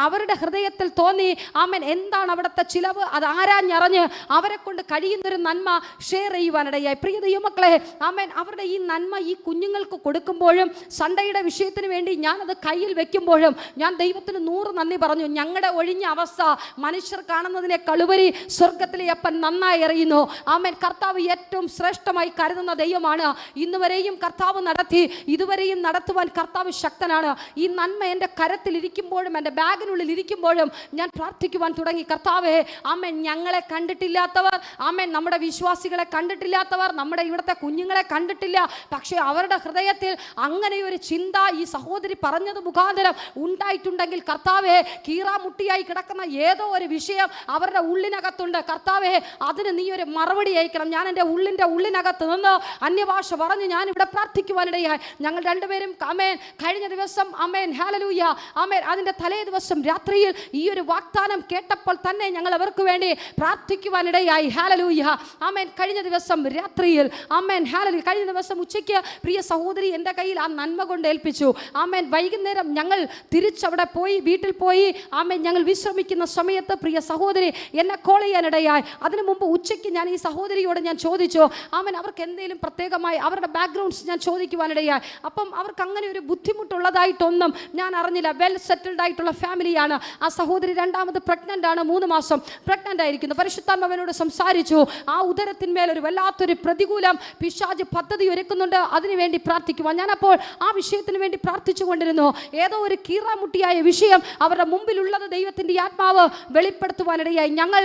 അവരുടെ ഹൃദയത്തിൽ തോന്നി ആമേൻ എന്താണ് അവിടുത്തെ ചിലവ്, അത് ആരാഞ്ഞറിഞ്ഞ് അവരെ കൊണ്ട് കഴിയുന്നൊരു നന്മ ഷെയർ ചെയ്യുവാനിടയായി. പ്രിയ ദൈവമക്കളെ, ആമേൻ അവരുടെ ഈ നന്മ ഈ കുഞ്ഞുങ്ങൾക്ക് കൊടുക്കുമ്പോഴും സൺഡേയുടെ വിഷയത്തിന് വേണ്ടി ഞാനത് കയ്യിൽ വെക്കുമ്പോഴും ഞാൻ ദൈവത്തിന് 100 നന്ദി പറഞ്ഞു. ഞങ്ങളുടെ ഒഴിഞ്ഞ അവസ്ഥ മനുഷ്യർ കാണുന്നതിനെ കളുവരി സ്വർഗത്തിലെ അപ്പൻ നന്നായി അറിയുന്നു. ആമേൻ. കർത്താവ് ഏറ്റവും ശ്രേഷ്ഠമായി കരുതുന്ന ദൈവമാണ്. ഇന്നുവരെയും കർത്താവ് നടത്തി, ഇതുവരെയും നടത്തുവാൻ കർത്താവ് ശക്തനാണ്. ഈ നന്മ എൻ്റെ കരത്തിൽ ഇരിക്കുമ്പോഴും എൻ്റെ ബാഗിനുള്ളിൽ ഇരിക്കുമ്പോഴും ഞാൻ പ്രാർത്ഥിക്കുവാൻ തുടങ്ങി. കർത്താവേ, ആമേൻ ഞങ്ങളെ കണ്ടിട്ടില്ലാത്തവർ, ആമേൻ നമ്മുടെ വിശ്വാസികളെ കണ്ടിട്ടില്ലാത്തവർ, നമ്മുടെ ഇവിടുത്തെ കുഞ്ഞുങ്ങളെ കണ്ടിട്ടില്ല, പക്ഷേ അവരുടെ ഹൃദയത്തിൽ അങ്ങനെയൊരു ചിന്ത ഈ സഹോദരി പറഞ്ഞത് മുഖാന്തരം ഉണ്ടായിട്ടുണ്ടെങ്കിൽ, കർത്താവേ, കീറാമുട്ടിയായി കിടക്കുന്ന ഏതോ ഒരു വിഷയം അവരുടെ ഉള്ളിനകത്തുണ്ട്. കർത്താവേ, അതിന് നീ ഒരു മറുപടി അയക്കണം. ഞാൻ എൻ്റെ ഉള്ളിനകത്ത് നിന്ന് അന്യഭാഷ പറഞ്ഞ് ഞാൻ ഇവിടെ പ്രാർത്ഥിക്കുവാനിടയായി. ഞങ്ങൾ രണ്ടുപേരും ആമേൻ കഴിഞ്ഞ ദിവസം ആമേൻ ഹല്ലേലൂയ ആമേൻ അതിൻ്റെ തലേ ദിവസം രാത്രിയിൽ ഈ ഒരു വാഗ്ദാനം കേട്ടപ്പോൾ തന്നെ ഞങ്ങൾ അവർക്ക് വേണ്ടി പ്രാർത്ഥിക്കുവാനിടയായി. ഹല്ലേലൂയ ആമേൻ. കഴിഞ്ഞ ദിവസം രാത്രിയിൽ ആമേൻ ഹല്ലേലൂയ കഴിഞ്ഞ ദിവസം ഉച്ചയ്ക്ക് പ്രിയ സഹോദരി എൻ്റെ കയ്യിൽ ആ നന്മ കൊണ്ട് ഏൽപ്പിച്ചു. ആമേൻ. വൈകുന്നേരം ഞങ്ങൾ തിരിച്ചവിടെ പോയി വീട്ടിൽ പോയി ആമേൻ ഞങ്ങൾ വിശ്രമിക്കുന്ന സമയത്ത് പ്രിയ സഹോദരി എന്നെ കോൾ ചെയ്യാനിടയായി. അതിനു മുമ്പ് ഉച്ചയ്ക്ക് ഞാൻ ഈ സഹോദരിയോട് ഞാൻ ചോദിച്ചു, ആമേൻ അവർക്ക് എന്തെങ്കിലും പ്രത്യേകമായി അവരുടെ ബാക്ക്ഗ്രൗണ്ട്സ് ഞാൻ ചോദിക്കുവാനിടയായി. അപ്പം അവർക്ക് അങ്ങനെ ഒരു ബുദ്ധിമുട്ടുള്ളതായിട്ടൊന്നും ഞാൻ അറിഞ്ഞില്ല. വെൽ സെറ്റിൽഡ് ആയിട്ടുള്ള ഫാമിലിയാണ്. ആ സഹോദരി രണ്ടാമത് പ്രഗ്നൻ്റ് ആണ്, 3 മാസം പ്രഗ്നൻ്റ് ആയിരിക്കുന്നു. പരിശുദ്ധാത്മാവിനോട് സംസാരിച്ചു. ആ ഉദരത്തിന്മേൽ മേലൊരു വല്ലാത്തൊരു പ്രതികൂലം പിശാച് പദ്ധതി ഒരുക്കുന്നുണ്ട്. അതിനുവേണ്ടി പ്രാർത്ഥിക്കുവാൻ ഞാനപ്പോൾ ആ വിഷയത്തിന് വേണ്ടി പ്രാർത്ഥിച്ചു കൊണ്ടിരുന്നു. ഏതോ ഒരു കീറാമുട്ടിയായ വിഷയം അവരുടെ മുമ്പിലുള്ളത് ദൈവത്തിൻ്റെ ആത്മാവ് വെളിപ്പെടുത്തുവാനിടയായി. ഞങ്ങൾ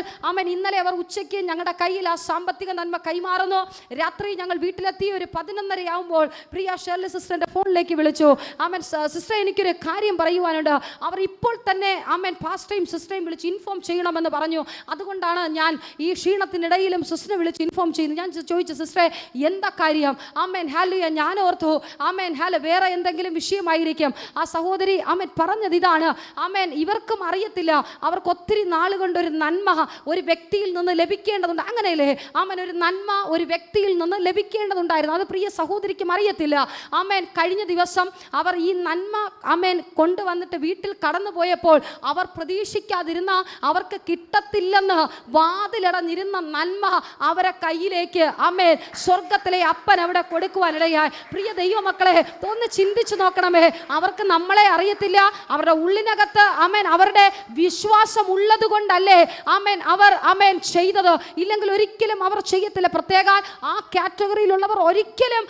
ഇന്നലെ അവർ ഉച്ചയ്ക്ക് ഞങ്ങളുടെ കയ്യിൽ ആ സാമ്പത്തിക നന്മ കൈമാറുന്നു. രാത്രി ഞങ്ങൾ വീട്ടിലെത്തി ഒരു 11:30 ആകുമ്പോൾ പ്രിയ ഷേർലി സിസ്റ്ററിൻ്റെ ഫോണിലേക്ക് വിളിച്ചു. സിസ്റ്റർ, എനിക്കൊരു കാര്യം പറയുവാനുണ്ട്. അവർ ഇപ്പോൾ തന്നെ പാസ്റ്ററേയും സിസ്റ്ററേയും വിളിച്ച് ഇൻഫോം ചെയ്യണമെന്ന് പറഞ്ഞു. അതുകൊണ്ടാണ് ഞാൻ ഈ ക്ഷീണത്തിനിടയിലും സിസ്റ്ററെ വിളിച്ച് ഇൻഫോം ചെയ്യുന്നു. ഞാൻ ചോദിച്ചു, സിസ്റ്ററെ എന്താ കാര്യം? ഹാലൂയ. ഞാൻ ഓർത്തു വേറെ എന്തെങ്കിലും വിഷയമായിരിക്കും. ആ സഹോദരി പറഞ്ഞത് ഇതാണ്, ഇവർക്കും അറിയത്തില്ല, അവർക്ക് ഒത്തിരി നാളുകൊണ്ട് ഒരു നന്മ ഒരു വ്യക്തിയിൽ നിന്ന് ലഭിക്കേണ്ടതുണ്ട്. അങ്ങനെയല്ലേ ഒരു നന്മ ഒരു വ്യക്തിയിൽ നിന്ന് ലഭിക്കേണ്ടതുണ്ടായിരുന്നു. അത് പ്രിയ സഹോദരിക്കും അറിയത്തില്ല. കഴിഞ്ഞ ദിവസം അവർ ഈ നന്മ കൊണ്ടുവന്നിട്ട് വീട്ടിൽ കടന്നു പോയപ്പോൾ അവർ പ്രതീക്ഷിക്കാതിരുന്ന, അവർക്ക് കിട്ടത്തില്ലെന്ന് വാതിലടഞ്ഞിരുന്ന നന്മ അവരെ കയ്യിലേക്ക് സ്വർഗത്തിലെ അപ്പൻ അവിടെ കൊടുക്കുവാനിടയായി. പ്രിയ ദൈവമക്കളെ, ഒന്ന് ചിന്തിച്ചു നോക്കണമേ. അവർക്ക് നമ്മളെ അറിയത്തില്ല. അവരുടെ ഉള്ളിനകത്ത് അവരുടെ വിശ്വാസം ഉള്ളത് കൊണ്ടല്ലേ അവർ ചെയ്തത്. ഇല്ലെങ്കിൽ ഒരിക്കലും അവർ ചെയ്യത്തില്ല. പ്രത്യേക ആ കാറ്റഗറിയിലുള്ളവർ ഒരിക്കലും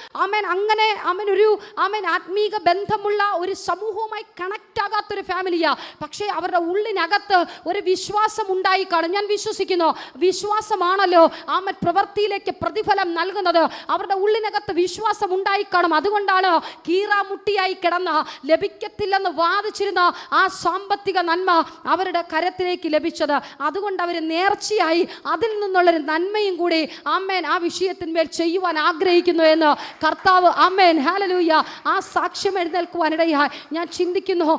അങ്ങനെ ഒരു ആത്മീക ബന്ധമുള്ള ഒരു സമൂഹവുമായി കണക്ട് ആകാത്തൊരു ഫാമിലിയാ. പക്ഷേ അവരുടെ ഉള്ളിനകത്ത് ഒരു വിശ്വാസം ഉണ്ടായി കാണും. ഞാൻ വിശ്വസിക്കുന്നു, വിശ്വാസമാണല്ലോ പ്രവൃത്തിയിലേക്ക് പ്രതിഫലം നൽകുന്നത്. അവരുടെ ഉള്ളിനകത്ത് വിശ്വാസം ഉണ്ടായി കാണും. അതുകൊണ്ടാണ് കീറാമുട്ടിയായി കിടന്ന, ലഭിക്കത്തില്ലെന്ന് വാദിച്ചിരുന്ന ആ സാമ്പത്തിക നന്മ അവരുടെ കരത്തിലേക്ക് ലഭിച്ചത്. അതുകൊണ്ട് അവർ നേർച്ചയായി അതിൽ നിന്നുള്ളൊരു നന്മയും കൂടി ആ വിഷയത്തിന്മേൽ ചെയ്യുവാൻ ആഗ്രഹിക്കുന്നു എന്ന് കർത്താവ് ഹല്ലേലൂയ ആ സാക്ഷ്യം എഴുന്നേൽക്കുവാനിടയായി. ഞാൻ ചിന്തിക്കുന്നു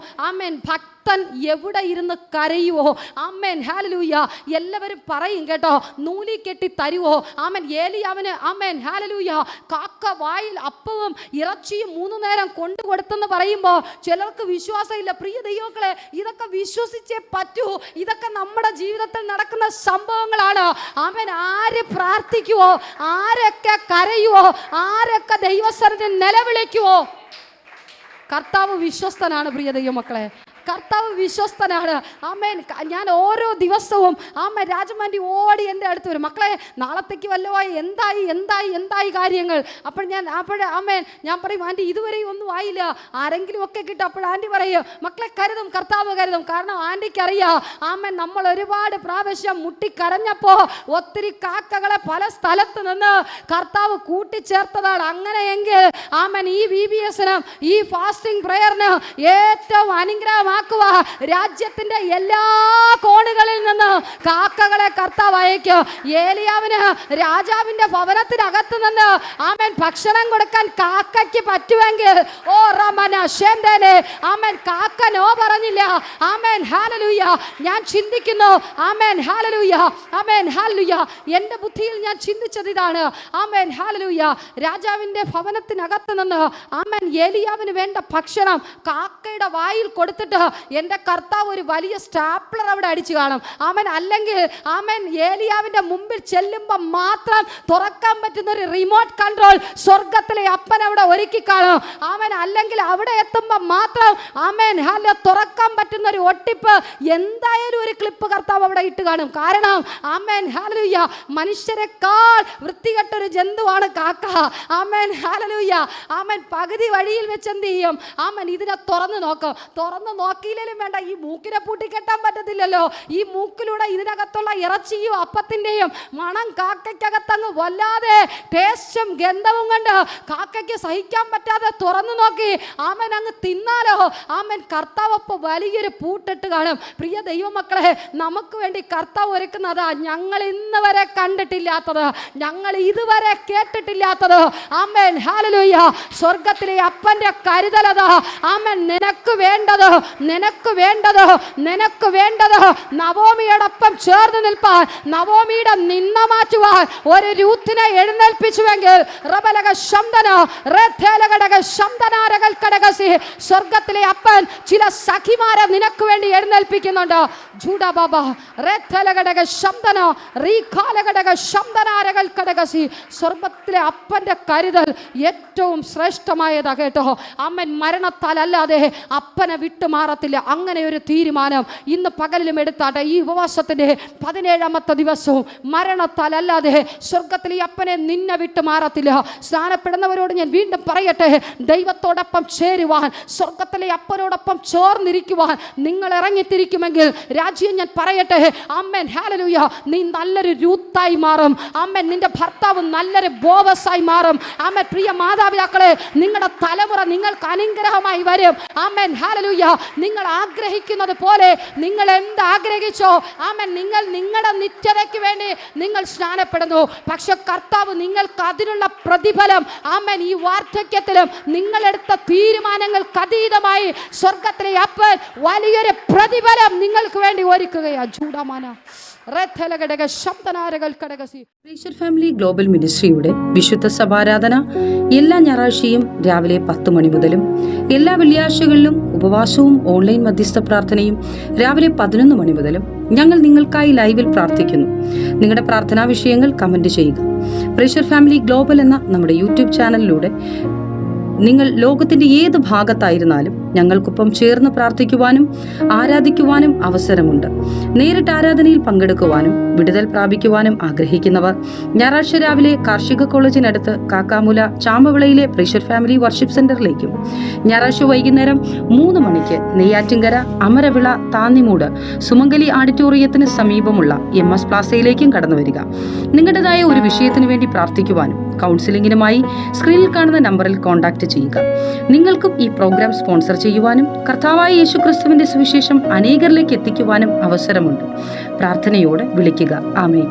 ഭക്തൻ എവിടെ ഇരുന്ന് കരയുവോ ഹല്ലേലൂയ. എല്ലാവരും പറയും കേട്ടോ, നൂലി കെട്ടി തരുവോ ഏലിയാവിന് ഹല്ലേലൂയ കാക്ക വായിൽ അപ്പവും ഇറച്ചിയും 3 നേരം കൊണ്ടുകൊടുത്തെന്ന് പറയുമ്പോൾ ചിലർക്ക് വിശ്വാസമില്ല. പ്രിയ ദൈവങ്ങളെ, ഇതൊക്കെ വിശ്വസിച്ചേ പറ്റൂ. ഇതൊക്കെ നമ്മുടെ ജീവിതത്തിൽ നടക്കുന്ന സംഭവങ്ങളാണ്. ആര് പ്രാർത്ഥിക്കുവോ, ആരൊക്കെ കരയുവോ, ആരൊക്കെ ദൈവസന്നിധിയിൽ നിലവിളിക്കുവോ, കർത്താവ് വിശ്വസ്തനാണ്. പ്രിയ ദൈവമക്കളെ, കർത്താവ് വിശ്വസ്തനാണ്. ഞാൻ ഓരോ ദിവസവും രാജമാൻറ്റി ഓടി എൻ്റെ അടുത്ത് വരും. മക്കളെ, നാളത്തേക്ക് വല്ലതുമായി എന്തായി കാര്യങ്ങൾ. ഞാൻ പറയും, ആൻറ്റി ഇതുവരെയും ഒന്നും ആയില്ല, ആരെങ്കിലും ഒക്കെ കിട്ടും. അപ്പോൾ ആൻറ്റി പറയും, മക്കളെ കരുതും, കർത്താവ് കരുതും. കാരണം ആൻറ്റിക്ക് അറിയാം നമ്മൾ ഒരുപാട് പ്രാവശ്യം മുട്ടിക്കരഞ്ഞപ്പോൾ ഒത്തിരി കാക്കകളെ പല സ്ഥലത്ത് നിന്ന് കർത്താവ് കൂട്ടിച്ചേർത്തതാണ്. അങ്ങനെയെങ്കിൽ ഈ VBS-നും ഈ ഫാസ്റ്റിംഗ് പ്രയറിന് ഏറ്റവും അനുഗ്രഹം രാജ്യത്തിന്റെ എല്ലാ കോണുകളിൽ നിന്ന് കാക്കകളെ കർത്താവ് അയക്കും. ഏലിയാവിന് രാജാവിന്റെ ഭവനത്തിനകത്ത് നിന്ന് ഭക്ഷണം കൊടുക്കാൻ കാക്കയ്ക്ക് പറ്റുമെങ്കിൽ കാക്ക നോ പറഞ്ഞില്ല. ഹല്ലേലൂയ. ഞാൻ ചിന്തിക്കുന്നു ഹല്ലേലൂയ. എന്റെ ബുദ്ധിയിൽ ഞാൻ ചിന്തിച്ചത് ഇതാണ്. ഹല്ലേലൂയ. രാജാവിന്റെ ഭവനത്തിനകത്ത് നിന്ന് ഏലിയാവിന് വേണ്ട ഭക്ഷണം കാക്കയുടെ വായിൽ കൊടുത്തിട്ട് എൻ്റെ കർത്താവ് ഒരു വലിയ സ്റ്റാപ്ലർ അവിടെ അടിച്ചു കാണും. അല്ലെങ്കിൽ ഏലിയാവിന്റെ മുമ്പിൽ ചെല്ലുമ്പോൾ മാത്രം തുറക്കാൻ പറ്റുന്ന ഒരു റിമോട്ട് കൺട്രോൾ സ്വർഗത്തിലെ അപ്പൻ അവിടെ ഒരുക്കി കാണും. അല്ലെങ്കിൽ അവിടെ എത്തുമ്പോൾ മാത്രം തുറക്കാൻ പറ്റുന്ന ഒരു ഒട്ടിപ്പ്, എന്തായാലും ഒരു ക്ലിപ്പ് കർത്താവ് അവിടെ ഇട്ട് കാണും. കാരണം ഹല്ലേലൂയ, മനുഷ്യരെക്കാൾ വൃത്തികെട്ടൊരു ജന്തുവാണ് കാക്ക. ഹല്ലേലൂയ. പകുതി വഴിയിൽ വെച്ച് എന്ത് ചെയ്യും? ഇതിനെ തുറന്നു നോക്കും. തുറന്നു നോക്കിയില്ലേലും വേണ്ട, ഈ മൂക്കിനെ പൂട്ടിക്കെട്ടാൻ പറ്റത്തില്ലല്ലോ. ഈ മൂക്കിലൂടെ ഇതിനകത്തുള്ള ഇറച്ചിയും അപ്പത്തിൻ്റെയും മണം കാക്കയ്ക്കകത്തങ്ങ് വല്ലാതെ ടേസ്റ്റും ഗന്ധവും കണ്ട് കാക്കയ്ക്ക് സഹിക്കാൻ പറ്റാതെ തുറന്നു നോക്കി അങ്ങ് തിന്നാലോ. കർത്താവപ്പോൾ വലിയൊരു പൂട്ടിട്ട് കാണും. പ്രിയ ദൈവമക്കളെ, നമുക്ക് വേണ്ടി കർത്താവ് ഒരുക്കുന്നതാ ഞങ്ങൾ ഇന്ന് വരെ കണ്ടിട്ടില്ലാത്തത്, ഞങ്ങൾ ഇതുവരെ കേട്ടിട്ടില്ലാത്തത്. ഹല്ലേലൂയ. സ്വർഗത്തിലെ അപ്പന്റെ കരുതലതാ. നിനക്ക് വേണ്ടത് നവോമിയോടൊപ്പം ചേർന്ന് നിൽപ്പാൻ, നവോമിയുടെ നിന്ന മാറ്റുവാൻ ഒരു രൂത്തിനെ എഴുന്നേൽപ്പിച്ചുവെങ്കിൽ സ്വർഗത്തിലെ അപ്പൻ ചില സഖിമാരെ നിനക്ക് വേണ്ടി എഴുന്നേൽപ്പിക്കുന്നുണ്ട്. സ്വർഗത്തിലെ അപ്പന്റെ കരുതൽ ഏറ്റവും ശ്രേഷ്ഠമായതാ കേട്ടോ. മരണത്താൽ അല്ലാതെ അപ്പനെ വിട്ടുമാറ മാറത്തില്ല. അങ്ങനെ ഒരു തീരുമാനം ഇന്ന് പകലിലും എടുത്താട്ടെ. ഈ ഉപവാസത്തിൻ്റെ 17ാമത്തെ ദിവസവും മരണത്താൽ അല്ലാതെ സ്വർഗത്തിൽ ഈ അപ്പനെ നിന്നെ വിട്ട് മാറത്തില്ല. സ്നാനപ്പെടുന്നവരോട് ഞാൻ വീണ്ടും പറയട്ടെ, ദൈവത്തോടൊപ്പം ചേരുവാൻ, സ്വർഗത്തിലെ അപ്പനോടൊപ്പം ചേർന്നിരിക്കുവാൻ നിങ്ങൾ ഇറങ്ങിത്തിരിക്കുമെങ്കിൽ രാജ്യം ഞാൻ പറയട്ടെ, ആമേൻ, ഹല്ലേലൂയ, നീ നല്ലൊരു രൂത്തായി മാറും. ആമേൻ, നിന്റെ ഭർത്താവ് നല്ലൊരു ബോവസായി മാറും. ആമേൻ, പ്രിയ മാതാപിതാക്കളെ, നിങ്ങളുടെ തലമുറ നിങ്ങൾക്ക് അനുഗ്രഹമായി വരും. ആമേൻ, ഹല്ലേലൂയ. നിങ്ങൾ ആഗ്രഹിക്കുന്നത് പോലെ നിങ്ങൾ എന്ത് ആഗ്രഹിച്ചോ, ആമേൻ, നിങ്ങൾ നിങ്ങളുടെ നിത്യതയ്ക്ക് വേണ്ടി നിങ്ങൾ സ്നാനപ്പെടുന്നു. പക്ഷെ കർത്താവ് നിങ്ങൾക്ക് അതിനുള്ള പ്രതിഫലം, ആമേൻ, ഈ വാർദ്ധക്യത്തിലും നിങ്ങളെടുത്ത തീരുമാനങ്ങൾക്ക് അതീതമായി സ്വർഗത്തിലെ അപ്പൻ വലിയൊരു പ്രതിഫലം നിങ്ങൾക്ക് വേണ്ടി ഒരുക്കുകയാണ്. ചൂടാമാന പ്രീഷർ ഫാമിലി ഗ്ലോബൽ മിനിസ്ട്രിയുടെ വിശുദ്ധ സഭാരാധന എല്ലാ ഞായറാഴ്ചയും രാവിലെ 10 മണി മുതലും എല്ലാ വെള്ളിയാഴ്ചകളിലും ഉപവാസവും ഓൺലൈൻ മധ്യസ്ഥ പ്രാർത്ഥനയും രാവിലെ 11 മണി മുതലും ഞങ്ങൾ നിങ്ങൾക്കായി ലൈവിൽ പ്രാർത്ഥിക്കുന്നു. നിങ്ങളുടെ പ്രാർത്ഥനാ വിഷയങ്ങൾ കമന്റ് ചെയ്യുക. പ്രീഷർ ഫാമിലി ഗ്ലോബൽ എന്ന നമ്മുടെ യൂട്യൂബ് ചാനലിലൂടെ നിങ്ങൾ ലോകത്തിന്റെ ഏത് ഭാഗത്തായിരുന്നാലും ഞങ്ങൾക്കൊപ്പം ചേർന്ന് പ്രാർത്ഥിക്കുവാനും ആരാധിക്കുവാനും അവസരമുണ്ട്. നേരിട്ട് ആരാധനയിൽ പങ്കെടുക്കുവാനും വിടുതൽ പ്രാപിക്കുവാനും ആഗ്രഹിക്കുന്നവർ ഞായറാഴ്ച രാവിലെ കാർഷിക കോളേജിനടുത്ത് കാക്കാമുല ചാമ്പവിളയിലെ പ്രീഷർ ഫാമിലി വർഷിപ്പ് സെന്ററിലേക്കും ഞായറാഴ്ച വൈകുന്നേരം 3 മണിക്ക് നെയ്യാറ്റിൻകര അമരവിള താന്നിമൂട് സുമംഗലി ഓഡിറ്റോറിയത്തിന് സമീപമുള്ള MS പ്ലാസയിലേക്കും കടന്നു വരിക. നിങ്ങളുടേതായ ഒരു വിഷയത്തിന് വേണ്ടി പ്രാർത്ഥിക്കുവാനും കൗൺസിലിംഗിനുമായി സ്ക്രീനിൽ കാണുന്ന നമ്പറിൽ കോൺടാക്ട് ചെയ്യുക. നിങ്ങൾക്കും ഈ പ്രോഗ്രാം സ്പോൺസർ ചെയ്യുവാനും കർത്താവായ യേശുക്രിസ്തുവിന്റെ സുവിശേഷം അനേകരിലേക്ക് എത്തിക്കുവാനും അവസരമുണ്ട്. പ്രാർത്ഥനയോടെ വിളിക്കുക. ആമേൻ.